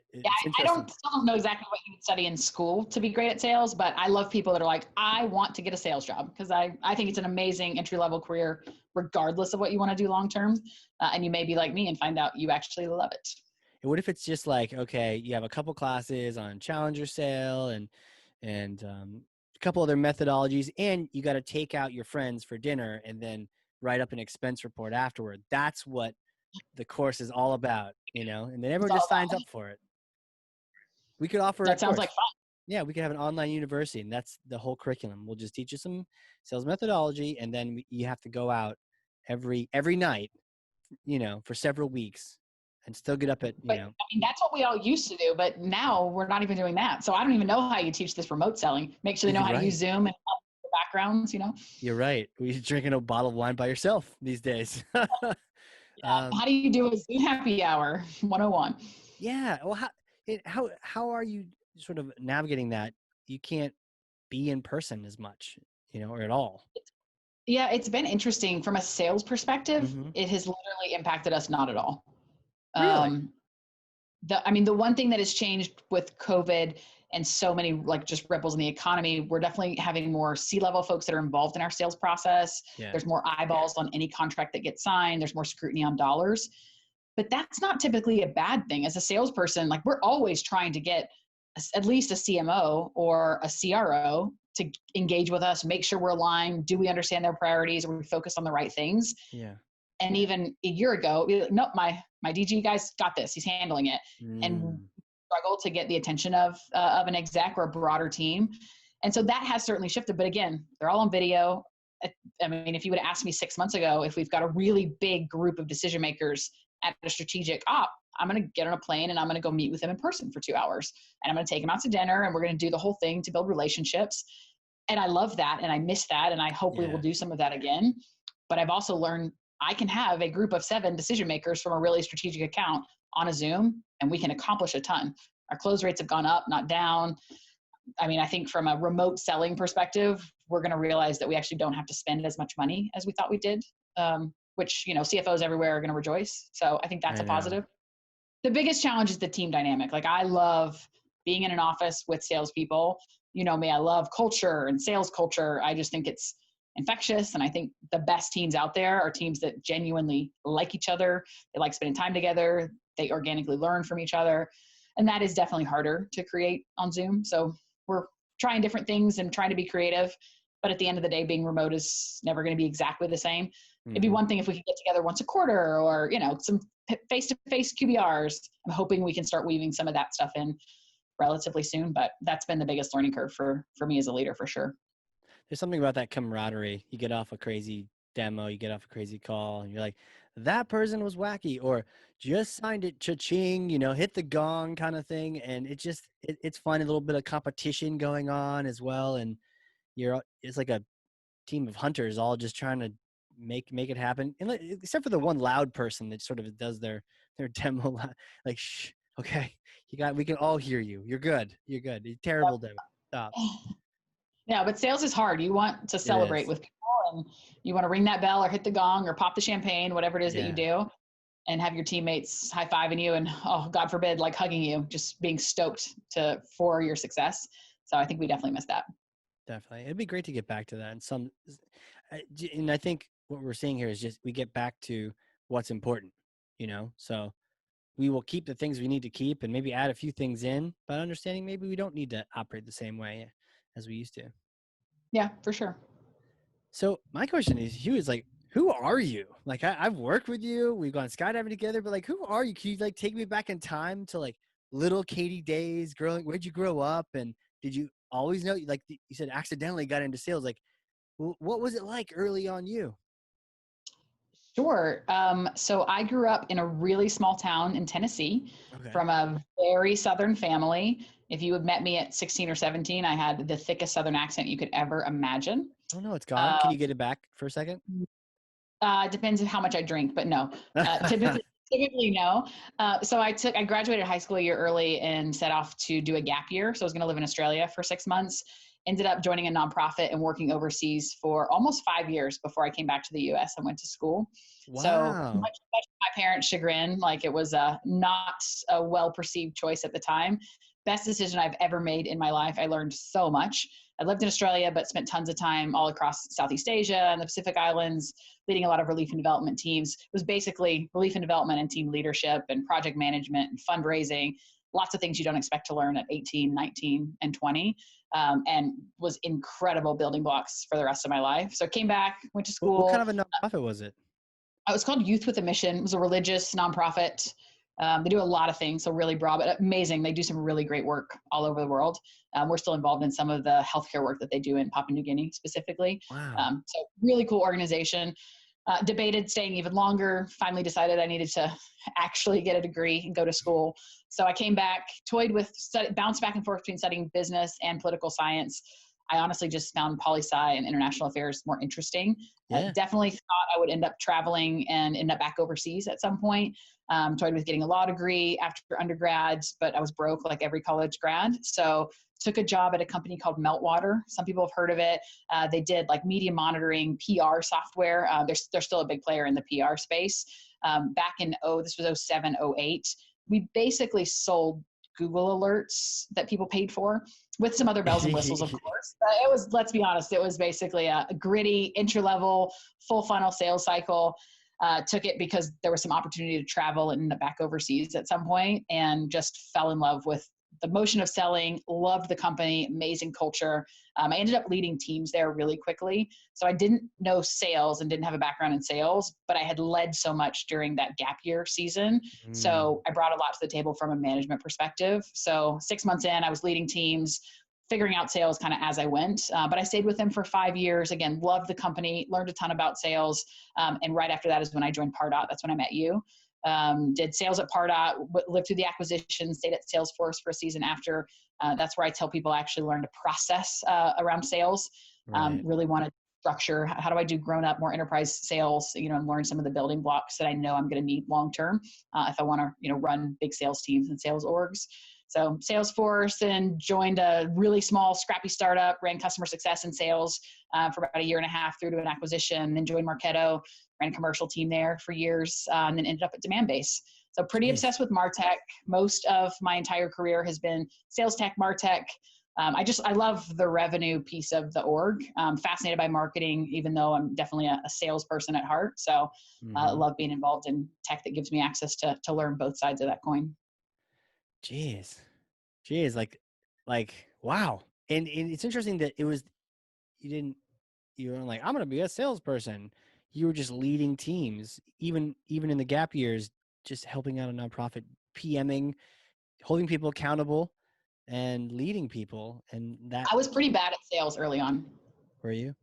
still don't know exactly what you would study in school to be great at sales, but I love people that are like, I want to get a sales job because I think it's an amazing entry-level career, regardless of what you want to do long-term. And you may be like me and find out you actually love it. what if it's just like, okay, you have a couple classes on Challenger Sale and a couple other methodologies, and you got to take out your friends for dinner and then write up an expense report afterward. That's what the course is all about, and then everyone just signs up for it. We could offer a That sounds course. like fun. Yeah, we could have an online university, and that's the whole curriculum. We'll just teach you some sales methodology, and then you have to go out every night, for several weeks, and still get up at, But I mean, that's what we all used to do, but now we're not even doing that. So I don't even know how you teach this remote selling. Make sure they know how to use Zoom and the backgrounds, You're right. You're drinking a bottle of wine by yourself these days. How do you do a Zoom happy hour 101? Yeah. Well, how are you sort of navigating that? You can't be in person as much, or at all. Yeah, it's been interesting from a sales perspective. Mm-hmm. It has literally impacted us not at all. Really? The one thing that has changed with COVID and so many like just ripples in the economy, we're definitely having more C-level folks that are involved in our sales process. Yeah. There's more eyeballs on any contract that gets signed. There's more scrutiny on dollars. But that's not typically a bad thing. As a salesperson, like we're always trying to get at least a CMO or a CRO to engage with us, make sure we're aligned. Do we understand their priorities? Are we focused on the right things? Yeah. And even a year ago, nope, my DG guy's got this. He's handling it. And struggle to get the attention of an exec or a broader team. And so that has certainly shifted. But again, they're all on video. I mean, if you would have asked me 6 months ago, if we've got a really big group of decision makers at a strategic op, I'm going to get on a plane and I'm going to go meet with them in person for 2 hours. And I'm going to take them out to dinner and we're going to do the whole thing to build relationships. And I love that. And I miss that. And I hope we will do some of that again. But I've also learned I can have a group of 7 decision makers from a really strategic account on a Zoom, and we can accomplish a ton. Our close rates have gone up, not down. I mean, I think from a remote selling perspective, we're going to realize that we actually don't have to spend as much money as we thought we did, which, CFOs everywhere are going to rejoice. So I think that's a positive. The biggest challenge is the team dynamic. Like I love being in an office with salespeople. You know me, I love culture and sales culture. I just think it's infectious. And I think the best teams out there are teams that genuinely like each other. They like spending time together. They organically learn from each other. And that is definitely harder to create on Zoom. So we're trying different things and trying to be creative. But at the end of the day, being remote is never going to be exactly the same. It'd be one thing if we could get together once a quarter or, some face-to-face QBRs. I'm hoping we can start weaving some of that stuff in relatively soon. But that's been the biggest learning curve for me as a leader, for sure. There's something about that camaraderie. You get off a crazy demo, you get off a crazy call, and you're like, that person was wacky, or just signed it, cha-ching, hit the gong kind of thing. And it's fun, a little bit of competition going on as well. And it's like a team of hunters all just trying to make it happen. And except for the one loud person that sort of does their demo, like, shh, okay, we can all hear you. You're good. You're terrible demo. Stop. Yeah, but sales is hard. You want to celebrate with people and you want to ring that bell or hit the gong or pop the champagne, whatever it is that you do, and have your teammates high-fiving you and, oh, God forbid, like hugging you, just being stoked for your success. So I think we definitely miss that. Definitely. It'd be great to get back to that. And I think what we're seeing here is just we get back to what's important, so we will keep the things we need to keep and maybe add a few things in, but understanding maybe we don't need to operate the same way as we used to. Yeah, for sure. So my question is, Hugh, is like, who are you? Like, I've worked with you, we've gone skydiving together, but like, who are you? Can you like take me back in time to like little Catie days, where'd you grow up? And did you always know, like you said, accidentally got into sales? Like, what was it like early on you? Sure. So I grew up in a really small town in Tennessee from a very Southern family. If you had met me at 16 or 17, I had the thickest Southern accent you could ever imagine. Oh no, it's gone. Can you get it back for a second? Depends on how much I drink, but no. Typically no. So I graduated high school a year early and set off to do a gap year. So I was going to live in Australia for 6 months. Ended up joining a nonprofit and working overseas for almost 5 years before I came back to the US and went to school. Wow. So much to my parents' chagrin, like it was not a well-perceived choice at the time. best decision I've ever made in my life. I learned so much. I lived in Australia, but spent tons of time all across Southeast Asia and the Pacific Islands, leading a lot of relief and development teams. It was basically relief and development and team leadership and project management and fundraising, lots of things you don't expect to learn at 18, 19, and 20, and was incredible building blocks for the rest of my life. So I came back, went to school. What kind of a nonprofit was it? It was called Youth with a Mission. It was a religious nonprofit. They do a lot of things, so really broad, but amazing. They do some really great work all over the world. We're still involved in some of the healthcare work that they do in Papua New Guinea specifically. Wow. So really cool organization. Debated staying even longer, finally decided I needed to actually get a degree and go to school. So I came back, toyed with, bounced back and forth between studying business and political science. I honestly just found poli-sci and international affairs more interesting. Yeah. Definitely thought I would end up traveling and end up back overseas at some point. Toyed with getting a law degree after undergrads, but I was broke like every college grad. So took a job at a company called Meltwater. Some people have heard of it. They did like media monitoring, PR software. They're still a big player in the PR space. Back in, this was 07, 08. We basically sold Google alerts that people paid for with some other bells and whistles, of course. It was, let's be honest, it was basically a gritty, entry-level, full funnel sales cycle. Took it because there was some opportunity to travel and end up back overseas at some point, and just fell in love with the motion of selling, loved the company, amazing culture. I ended up leading teams there really quickly. So I didn't know sales and didn't have a background in sales, but I had led so much during that gap year season. So I brought a lot to the table from a management perspective. So 6 months in, I was leading teams, figuring out sales kind of as I went. But I stayed with them for 5 years. Again, loved the company, learned a ton about sales. And right after that is when I joined Pardot. That's when I met you. Did sales at Pardot, lived through the acquisition, stayed at Salesforce for a season after. That's where I tell people I actually learned a process around sales. Right. Really wanted structure. How do I do grown up, more enterprise sales, and learn some of the building blocks that I know I'm going to need long-term if I want to, run big sales teams and sales orgs. So Salesforce, and joined a really small, scrappy startup, ran customer success and sales for about 1.5 years through to an acquisition, then joined Marketo, ran a commercial team there for years, and then ended up at Demandbase. So pretty obsessed with MarTech. Most of my entire career has been sales tech, MarTech. I love the revenue piece of the org. I'm fascinated by marketing, even though I'm definitely a salesperson at heart. So I love being involved in tech that gives me access to learn both sides of that coin. Jeez, like, wow. And it's interesting that you weren't like, I'm going to be a salesperson. You were just leading teams, even in the gap years, just helping out a nonprofit, PMing, holding people accountable, and leading people. And that I was pretty bad at sales early on. Were you?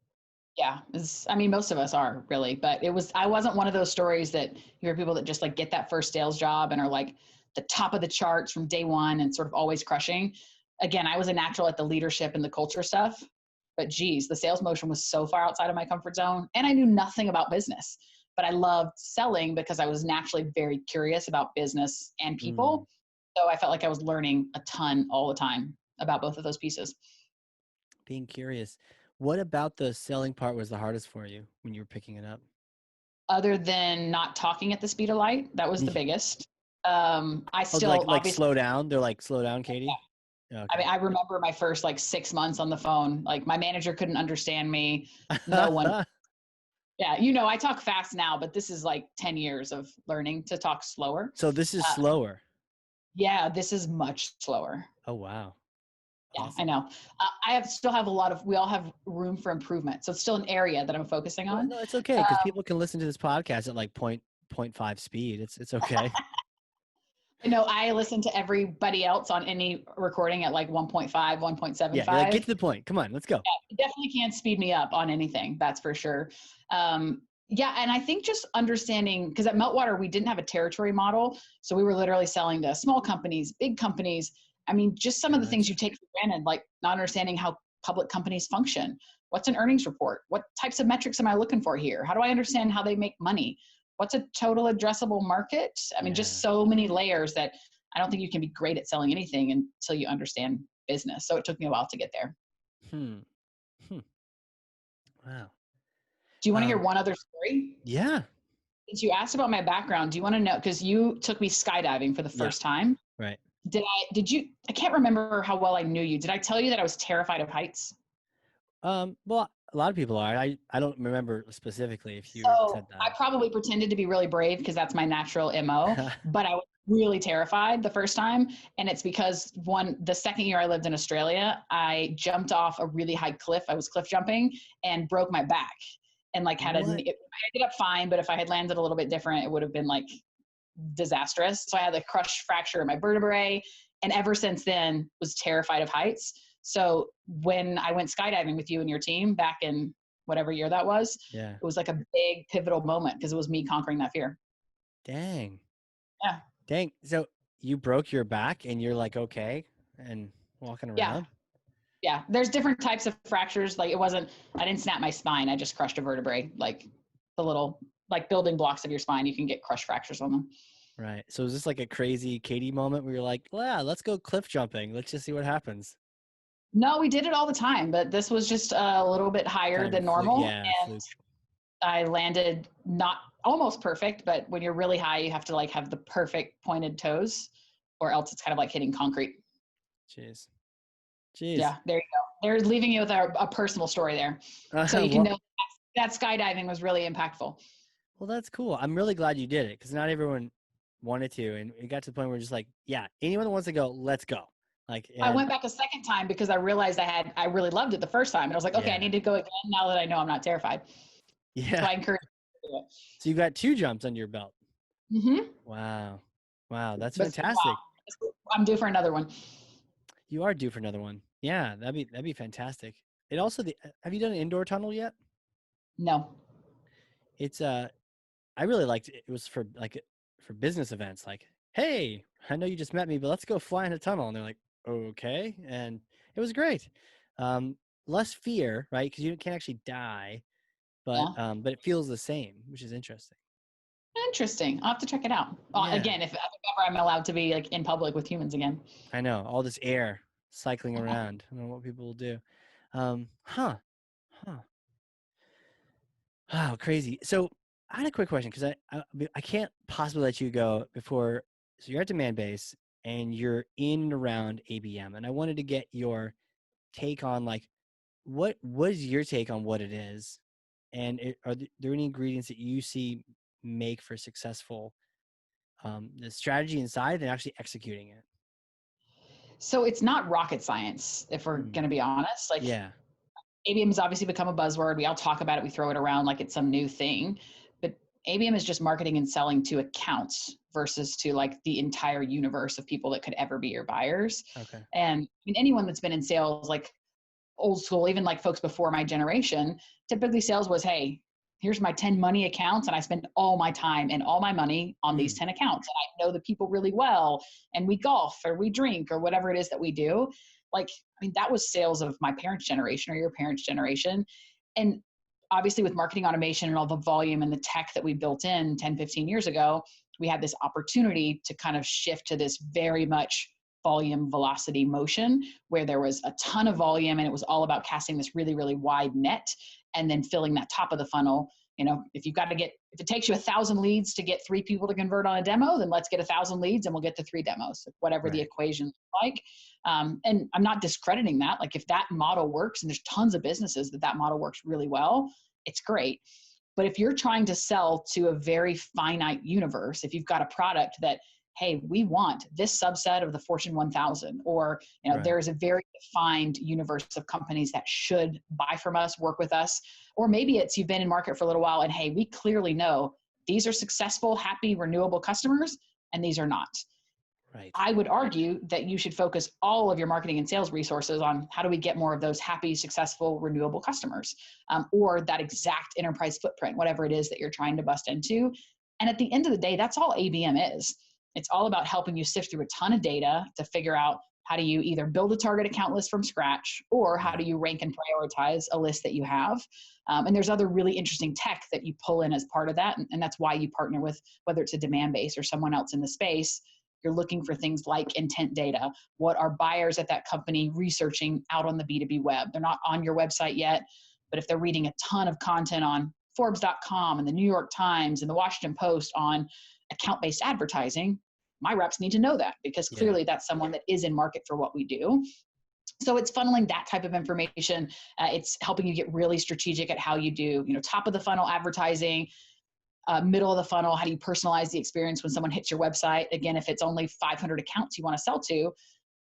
Yeah. Most of us are, really, but I wasn't one of those stories that you hear people that just like get that first sales job and are like the top of the charts from day one and sort of always crushing. Again, I was a natural at the leadership and the culture stuff, but geez, the sales motion was so far outside of my comfort zone, and I knew nothing about business, but I loved selling because I was naturally very curious about business and people. So I felt like I was learning a ton all the time about both of those pieces. Being curious. What about the selling part was the hardest for you when you were picking it up? Other than not talking at the speed of light, that was the biggest. I still like slow down. They're like, slow down, Catie. Yeah. Okay. I remember my first 6 months on the phone. Like, my manager couldn't understand me. No one. Yeah, I talk fast now, but this is 10 years of learning to talk slower. So this is slower. Yeah, this is much slower. Oh wow. Yeah, awesome. I know. We all have room for improvement. So it's still an area that I'm focusing on. No, it's okay, because people can listen to this podcast at 0.5 speed. It's okay. I listen to everybody else on any recording at 1.5, 1.75. Yeah, get to the point. Come on, let's go. Yeah, it definitely can't speed me up on anything. That's for sure. Yeah, and I think just understanding, because at Meltwater, we didn't have a territory model. So we were literally selling to small companies, big companies. Just some of the things you take for granted, like not understanding how public companies function. What's an earnings report? What types of metrics am I looking for here? How do I understand how they make money? What's a total addressable market? Just so many layers that I don't think you can be great at selling anything until you understand business. So it took me a while to get there. Wow. Do you want to hear one other story? Yeah. Since you asked about my background, do you want to know, because you took me skydiving for the first time. Right. I can't remember how well I knew you. Did I tell you that I was terrified of heights? Well, a lot of people are. I don't remember specifically if you So said I probably pretended to be really brave because that's my natural MO, that. but I was really terrified the first time. And it's because the second year I lived in Australia, I jumped off a really high cliff. I was cliff jumping and broke my back and like I ended up fine. But if I had landed a little bit different, it would have been like disastrous. So I had a crushed fracture in my vertebrae. And ever since then was terrified of heights. So when I went skydiving with you and your team back in whatever year that was, Yeah. it was like a big pivotal moment because it was me conquering that fear. Dang. Yeah. Dang. So you broke your back and you're like, okay, and walking around? Yeah. There's different types of fractures. Like I didn't snap my spine. I just crushed a vertebrae, like the little, like building blocks of your spine. You can get crushed fractures on them. Right. So is this like a crazy Catie moment where you're like, well, yeah, let's go cliff jumping. Let's just see what happens. No, we did it all the time, but this was just a little bit higher Kind of than a fluke. normal. Yeah, And fluke. I landed not almost perfect, but when you're really high, you have to like have the perfect pointed toes or else it's kind of like hitting concrete. Jeez. Yeah, there you go. They're leaving you with a personal story there. So you can know that skydiving was really impactful. Well, that's cool. I'm really glad you did it because not everyone wanted to. And it got to the point where just like, yeah, anyone that wants to go, let's go. Like, I went back a second time because I realized I really loved it the first time. And I was like, okay, I need to go again now that I know I'm not terrified. Yeah. So I encourage you to do it. So you got 2 jumps under your belt. Mm-hmm. Wow. That's fantastic. Wow. I'm due for another one. You are due for another one. Yeah, that'd be fantastic. It also, have you done an indoor tunnel yet? No. It's I really liked it. It was for business events. Like, hey, I know you just met me, but let's go fly in a tunnel. And they're like, okay, and it was great. Less fear, right? Because you can't actually die, but it feels the same, which is interesting. Interesting. I'll have to check it out. Yeah. Again, if ever I'm allowed to be like in public with humans again. I know, all this air cycling around. I don't know what people will do. Huh. Oh, crazy. So I had a quick question because I can't possibly let you go before. So you're at Demandbase and you're in and around ABM, and I wanted to get your take on like what is your take on what it is, and are there any ingredients that you see make for successful the strategy inside and actually executing it? So it's not rocket science, if we're going to be honest. Like, ABM has obviously become a buzzword. We all talk about it. We throw it around like it's some new thing. But ABM is just marketing and selling to accounts versus to like the entire universe of people that could ever be your buyers. Okay. And I mean, anyone that's been in sales, like old school, even like folks before my generation, typically sales was, hey, here's my 10 money accounts and I spend all my time and all my money on these 10 accounts. And I know the people really well and we golf or we drink or whatever it is that we do. Like, I mean, that was sales of my parents' generation or your parents' generation. And obviously with marketing automation and all the volume and the tech that we built in 10, 15 years ago, we had this opportunity to kind of shift to this very much volume, velocity, motion, where there was a ton of volume and it was all about casting this really, really wide net and then filling that top of the funnel. You know, if it takes you 1,000 leads to get 3 people to convert on a demo, then let's get 1,000 leads and we'll get to 3 demos, whatever the equation is like. And I'm not discrediting that. Like if that model works, and there's tons of businesses that model works really well, it's great. But if you're trying to sell to a very finite universe, if you've got a product that, hey, we want this subset of the Fortune 1000, or there is a very defined universe of companies that should buy from us, work with us, or maybe it's you've been in market for a little while and hey, we clearly know these are successful, happy, renewable customers, and these are not. Right. I would argue that you should focus all of your marketing and sales resources on how do we get more of those happy, successful, renewable customers, or that exact enterprise footprint, whatever it is that you're trying to bust into. And at the end of the day, that's all ABM is. It's all about helping you sift through a ton of data to figure out how do you either build a target account list from scratch, or how do you rank and prioritize a list that you have. And there's other really interesting tech that you pull in as part of that. And that's why you partner with, whether it's a Demandbase or someone else in the space, you're looking for things like intent data. What are buyers at that company researching out on the B2B web? They're not on your website yet, but if they're reading a ton of content on Forbes.com and the New York Times and the Washington Post on account-based advertising, my reps need to know that because clearly that's someone that is in market for what we do. So it's funneling that type of information. It's helping you get really strategic at how you do, top of the funnel advertising, middle of the funnel, how do you personalize the experience when someone hits your website? Again, if it's only 500 accounts you want to sell to,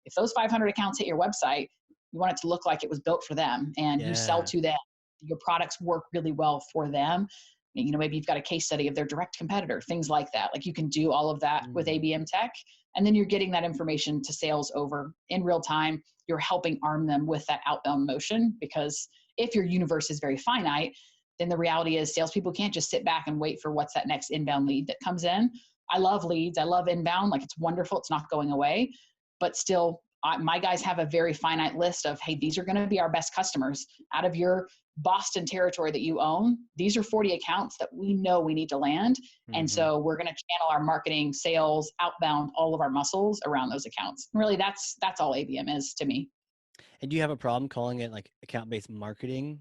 if those 500 accounts hit your website, you want it to look like it was built for them and you sell to them. Your products work really well for them. Maybe you've got a case study of their direct competitor, things like that. Like you can do all of that with ABM tech, and then you're getting that information to sales over in real time. You're helping arm them with that outbound motion, because if your universe is very finite, then the reality is salespeople can't just sit back and wait for what's that next inbound lead that comes in. I love leads. I love inbound. Like it's wonderful. It's not going away, but still my guys have a very finite list of, hey, these are going to be our best customers out of your Boston territory that you own. These are 40 accounts that we know we need to land. And so we're going to channel our marketing, sales, outbound, all of our muscles around those accounts. Really, that's all ABM is to me. And do you have a problem calling it like account-based marketing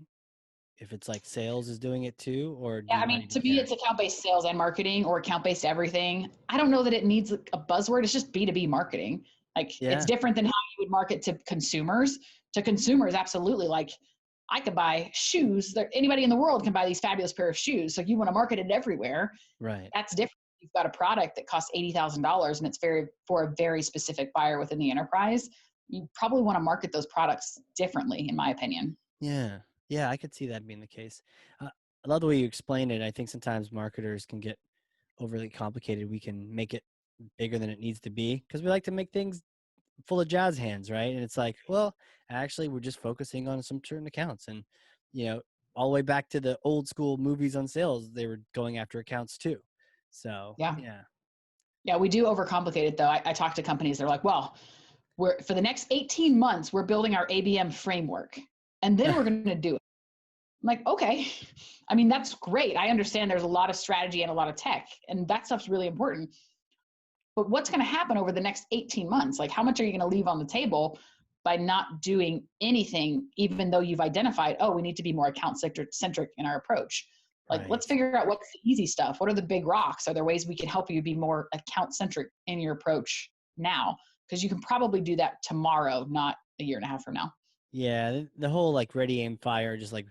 if it's like sales is doing it too? Or to me, it's account-based sales and marketing, or account-based everything. I don't know that it needs a buzzword. It's just B2B marketing. It's different than how you would market to consumers. To consumers, absolutely. Like I could buy shoes. Anybody in the world can buy these fabulous pair of shoes. So you want to market it everywhere. Right. That's different. You've got a product that costs $80,000 and it's for a very specific buyer within the enterprise. You probably want to market those products differently, in my opinion. Yeah. Yeah, I could see that being the case. I love the way you explain it. I think sometimes marketers can get overly complicated. We can make it bigger than it needs to be because we like to make things full of jazz hands, right? And it's like, well, actually, we're just focusing on some certain accounts. And, all the way back to the old school movies on sales, they were going after accounts too. So, yeah. Yeah, we do overcomplicate it, though. I talk to companies, they're like, well, for the next 18 months, we're building our ABM framework, and then we're going to do it. I'm like, okay. That's great. I understand there's a lot of strategy and a lot of tech, and that stuff's really important. But what's going to happen over the next 18 months? Like, how much are you going to leave on the table by not doing anything, even though you've identified, oh, we need to be more account-centric in our approach? Like, let's figure out what's the easy stuff. What are the big rocks? Are there ways we can help you be more account-centric in your approach now? Because you can probably do that tomorrow, not a year and a half from now. Yeah, the whole like ready, aim, fire, just like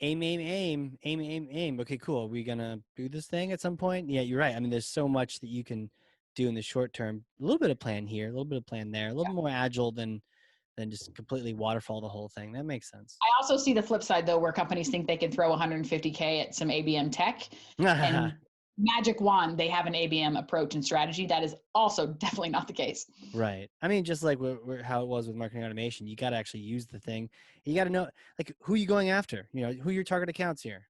aim, aim, aim, aim, aim, aim. Okay, cool. Are we going to do this thing at some point? Yeah, you're right. There's so much that you can do in the short term. A little bit of plan here, a little bit of plan there, a little more agile than just completely waterfall the whole thing. That makes sense. I also see the flip side, though, where companies think they can throw $150K at some ABM tech and magic wand, they have an ABM approach and strategy. That is also definitely not the case. Right. Just like how it was with marketing automation, you got to actually use the thing. You got to know, like, who are you going after? Who are your target accounts here?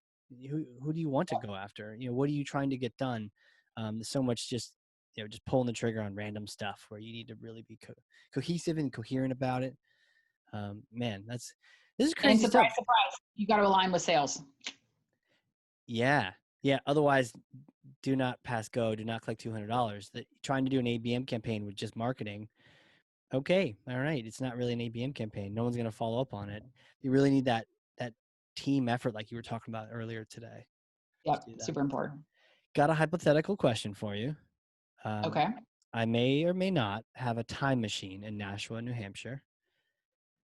Who do you want to go after? What are you trying to get done? There's so much just pulling the trigger on random stuff where you need to really be cohesive and coherent about it. Man, this is crazy. And surprise, you got to align with sales. Yeah. Otherwise, do not pass go. Do not collect $200. Trying to do an ABM campaign with just marketing. Okay, all right. It's not really an ABM campaign. No one's going to follow up on it. You really need that team effort, like you were talking about earlier today. Yep, super important. Got a hypothetical question for you. Okay. I may or may not have a time machine in Nashua, New Hampshire,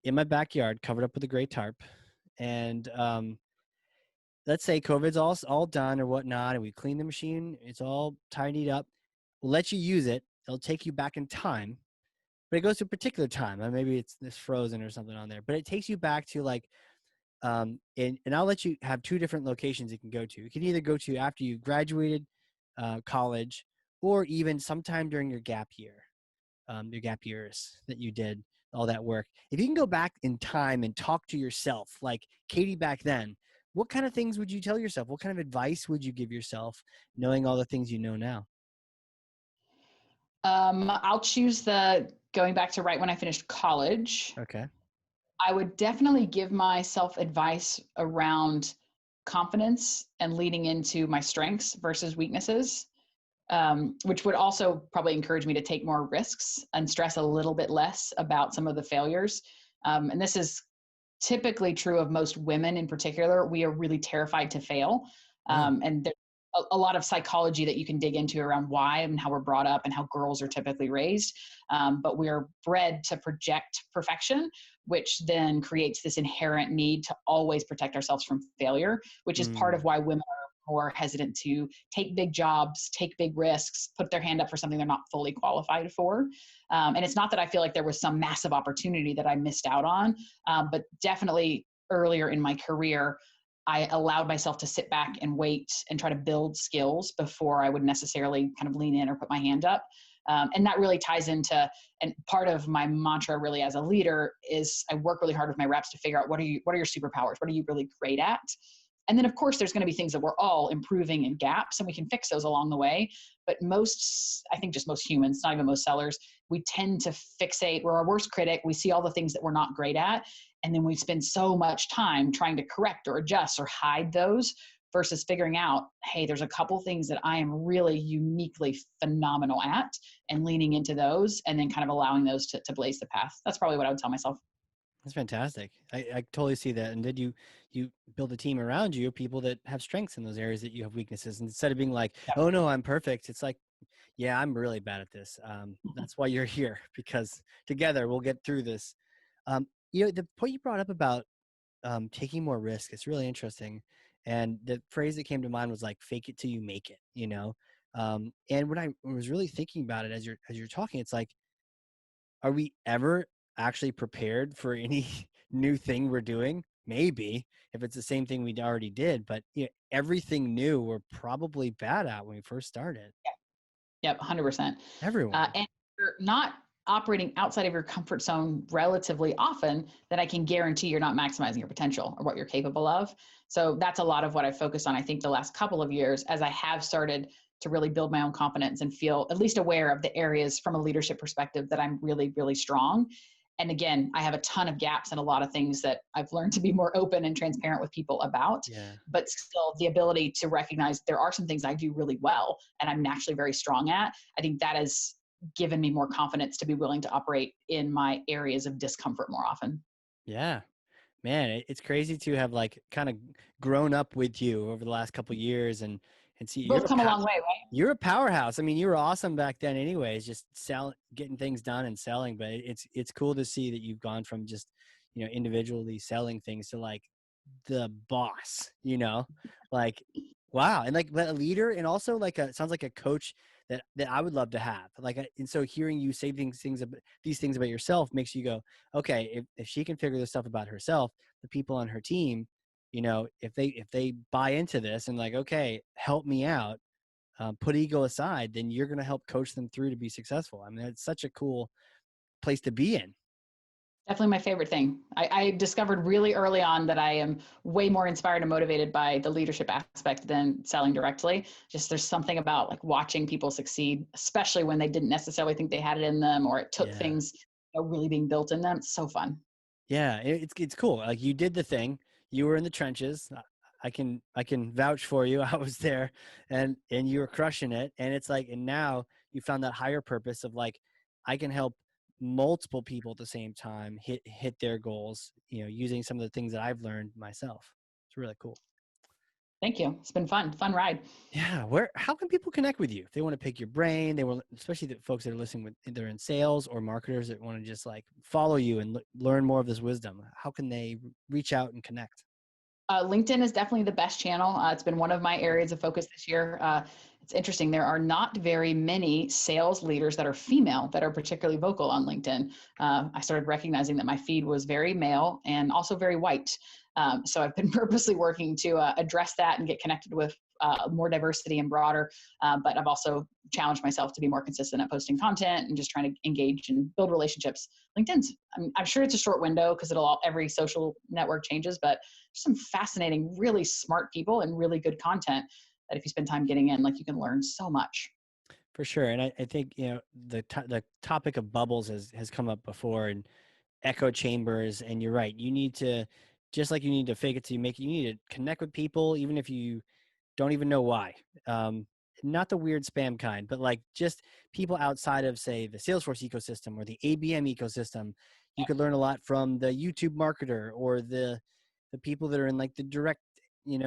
in my backyard, covered up with a gray tarp, and let's say COVID's all done or whatnot, and we clean the machine, it's all tidied up. We'll let you use it. It'll take you back in time, but it goes to a particular time. Maybe it's frozen or something on there, but it takes you back to like, and I'll let you have two different locations you can go to. You can either go to after you graduated college, or even sometime during your gap years that you did all that work. If you can go back in time and talk to yourself, like Catie back then, what kind of things would you tell yourself? What kind of advice would you give yourself, knowing all the things you know now? I'll choose the going back to right when I finished college. Okay. I would definitely give myself advice around confidence and leading into my strengths versus weaknesses, which would also probably encourage me to take more risks and stress a little bit less about some of the failures. And this is typically true of most women in particular. We are really terrified to fail. And there's a lot of psychology that you can dig into around why and how we're brought up and how girls are typically raised. But we're bred to project perfection, which then creates this inherent need to always protect ourselves from failure, which is part of why women are more hesitant to take big jobs, take big risks, put their hand up for something they're not fully qualified for. And it's not that I feel like there was some massive opportunity that I missed out on, but definitely earlier in my career, I allowed myself to sit back and wait and try to build skills before I would necessarily kind of lean in or put my hand up. And that really ties into, and part of my mantra really as a leader is I work really hard with my reps to figure out what are your superpowers? What are you really great at? And then of course, there's going to be things that we're all improving in gaps and we can fix those along the way. But I think just most humans, not even most sellers, we tend to fixate. We're our worst critic. We see all the things that we're not great at. And then we spend so much time trying to correct or adjust or hide those versus figuring out, hey, there's a couple things that I am really uniquely phenomenal at and leaning into those and then kind of allowing those to blaze the path. That's probably what I would tell myself. That's fantastic. I totally see that. And did you build a team around you of people that have strengths in those areas that you have weaknesses? And instead of being like, oh no, I'm perfect. It's like, yeah, I'm really bad at this. That's why you're here, because together we'll get through this. The point you brought up about taking more risk is really interesting. And the phrase that came to mind was like, fake it till you make it, and when I was really thinking about it as you're talking, it's like, are we ever actually prepared for any new thing we're doing? Maybe if it's the same thing we already did, but everything new we're probably bad at when we first started. Yep, 100%. Everyone. And you're not operating outside of your comfort zone relatively often, then I can guarantee you're not maximizing your potential or what you're capable of. So that's a lot of what I focused on, I think, the last couple of years as I have started to really build my own confidence and feel at least aware of the areas from a leadership perspective that I'm really, really strong. And again, I have a ton of gaps and a lot of things that I've learned to be more open and transparent with people about, but still the ability to recognize there are some things I do really well and I'm naturally very strong at. I think that has given me more confidence to be willing to operate in my areas of discomfort more often. Yeah, man, it's crazy to have like kind of grown up with you over the last couple of years and see Both come a long way, right? You're a powerhouse. I mean, you were awesome back then anyways, just getting things done and selling, but it's cool to see that you've gone from just, individually selling things to like the boss, like, wow. And like a leader and also like sounds like a coach that I would love to have. Like, and so hearing you say these things about yourself makes you go, okay, if she can figure this stuff about herself, the people on her team, if they buy into this and like, okay, help me out, put ego aside, then you're going to help coach them through to be successful. I mean, it's such a cool place to be in. Definitely my favorite thing. I discovered really early on that I am way more inspired and motivated by the leadership aspect than selling directly. Just there's something about like watching people succeed, especially when they didn't necessarily think they had it in them or it took things really being built in them. It's so fun. Yeah, it's cool. Like you did the thing. You were in the trenches. I can vouch for you. I was there, and you were crushing it. And it's like, and now you found that higher purpose of like, I can help multiple people at the same time hit their goals, using some of the things that I've learned myself. It's really cool. Thank you. It's been fun ride. Yeah. How can people connect with you if they want to pick your brain? They will, especially the folks that are listening they're in sales or marketers that want to just like follow you and learn more of this wisdom. How can they reach out and connect? LinkedIn is definitely the best channel. It's been one of my areas of focus this year. It's interesting. There are not very many sales leaders that are female that are particularly vocal on LinkedIn. I started recognizing that my feed was very male and also very white. So I've been purposely working to address that and get connected with more diversity and broader. But I've also challenged myself to be more consistent at posting content and just trying to engage and build relationships. LinkedIn's, I'm sure it's a short window because every social network changes, but there's some fascinating, really smart people and really good content that if you spend time getting in, like you can learn so much. For sure. And I think, the topic of bubbles has come up before and echo chambers. And you're right. You need to, just like you need to fake it till you make it, you need to connect with people, even if you don't even know why. Not the weird spam kind, but like just people outside of, say, the Salesforce ecosystem or the ABM ecosystem. You could learn a lot from the YouTube marketer or the people that are in like the direct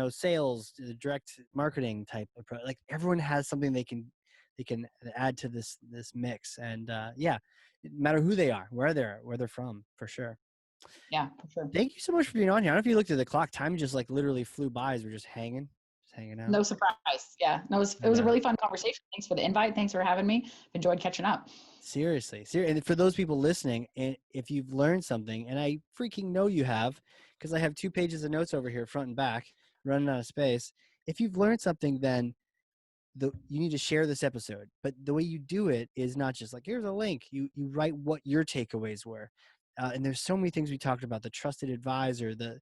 sales, direct marketing type approach. Like everyone has something they can add to this mix. And yeah, no matter who they are, where they're from, for sure. Yeah, for sure. Thank you so much for being on here. I don't know if you looked at the clock. Time just like literally flew by as we're just hanging out. No surprise. Yeah. No, it was a really fun conversation. Thanks for the invite. Thanks for having me. Enjoyed catching up. Seriously. And for those people listening, and if you've learned something, and I freaking know you have, because I have 2 pages of notes over here, front and back, running out of space. If you've learned something, then you need to share this episode. But the way you do it is not just like, here's a link. You write what your takeaways were. And there's so many things we talked about: the trusted advisor, the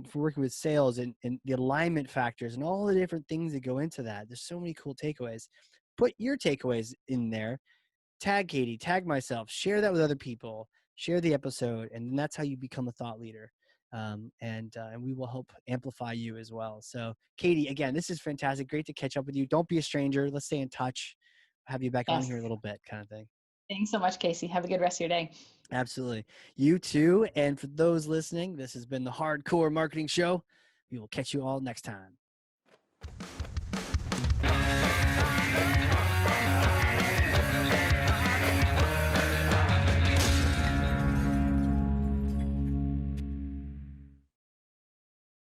for working with sales, and the alignment factors, and all the different things that go into that. There's so many cool takeaways. Put your takeaways in there. Tag Catie, tag myself, share that with other people, share the episode, and that's how you become a thought leader. And we will help amplify you as well. So Catie, again, this is fantastic. Great to catch up with you. Don't be a stranger. Let's stay in touch. Have you back on here a little bit, kind of thing. Thanks so much, Casey. Have a good rest of your day. Absolutely. You too. And for those listening, this has been the Hardcore Marketing Show. We will catch you all next time.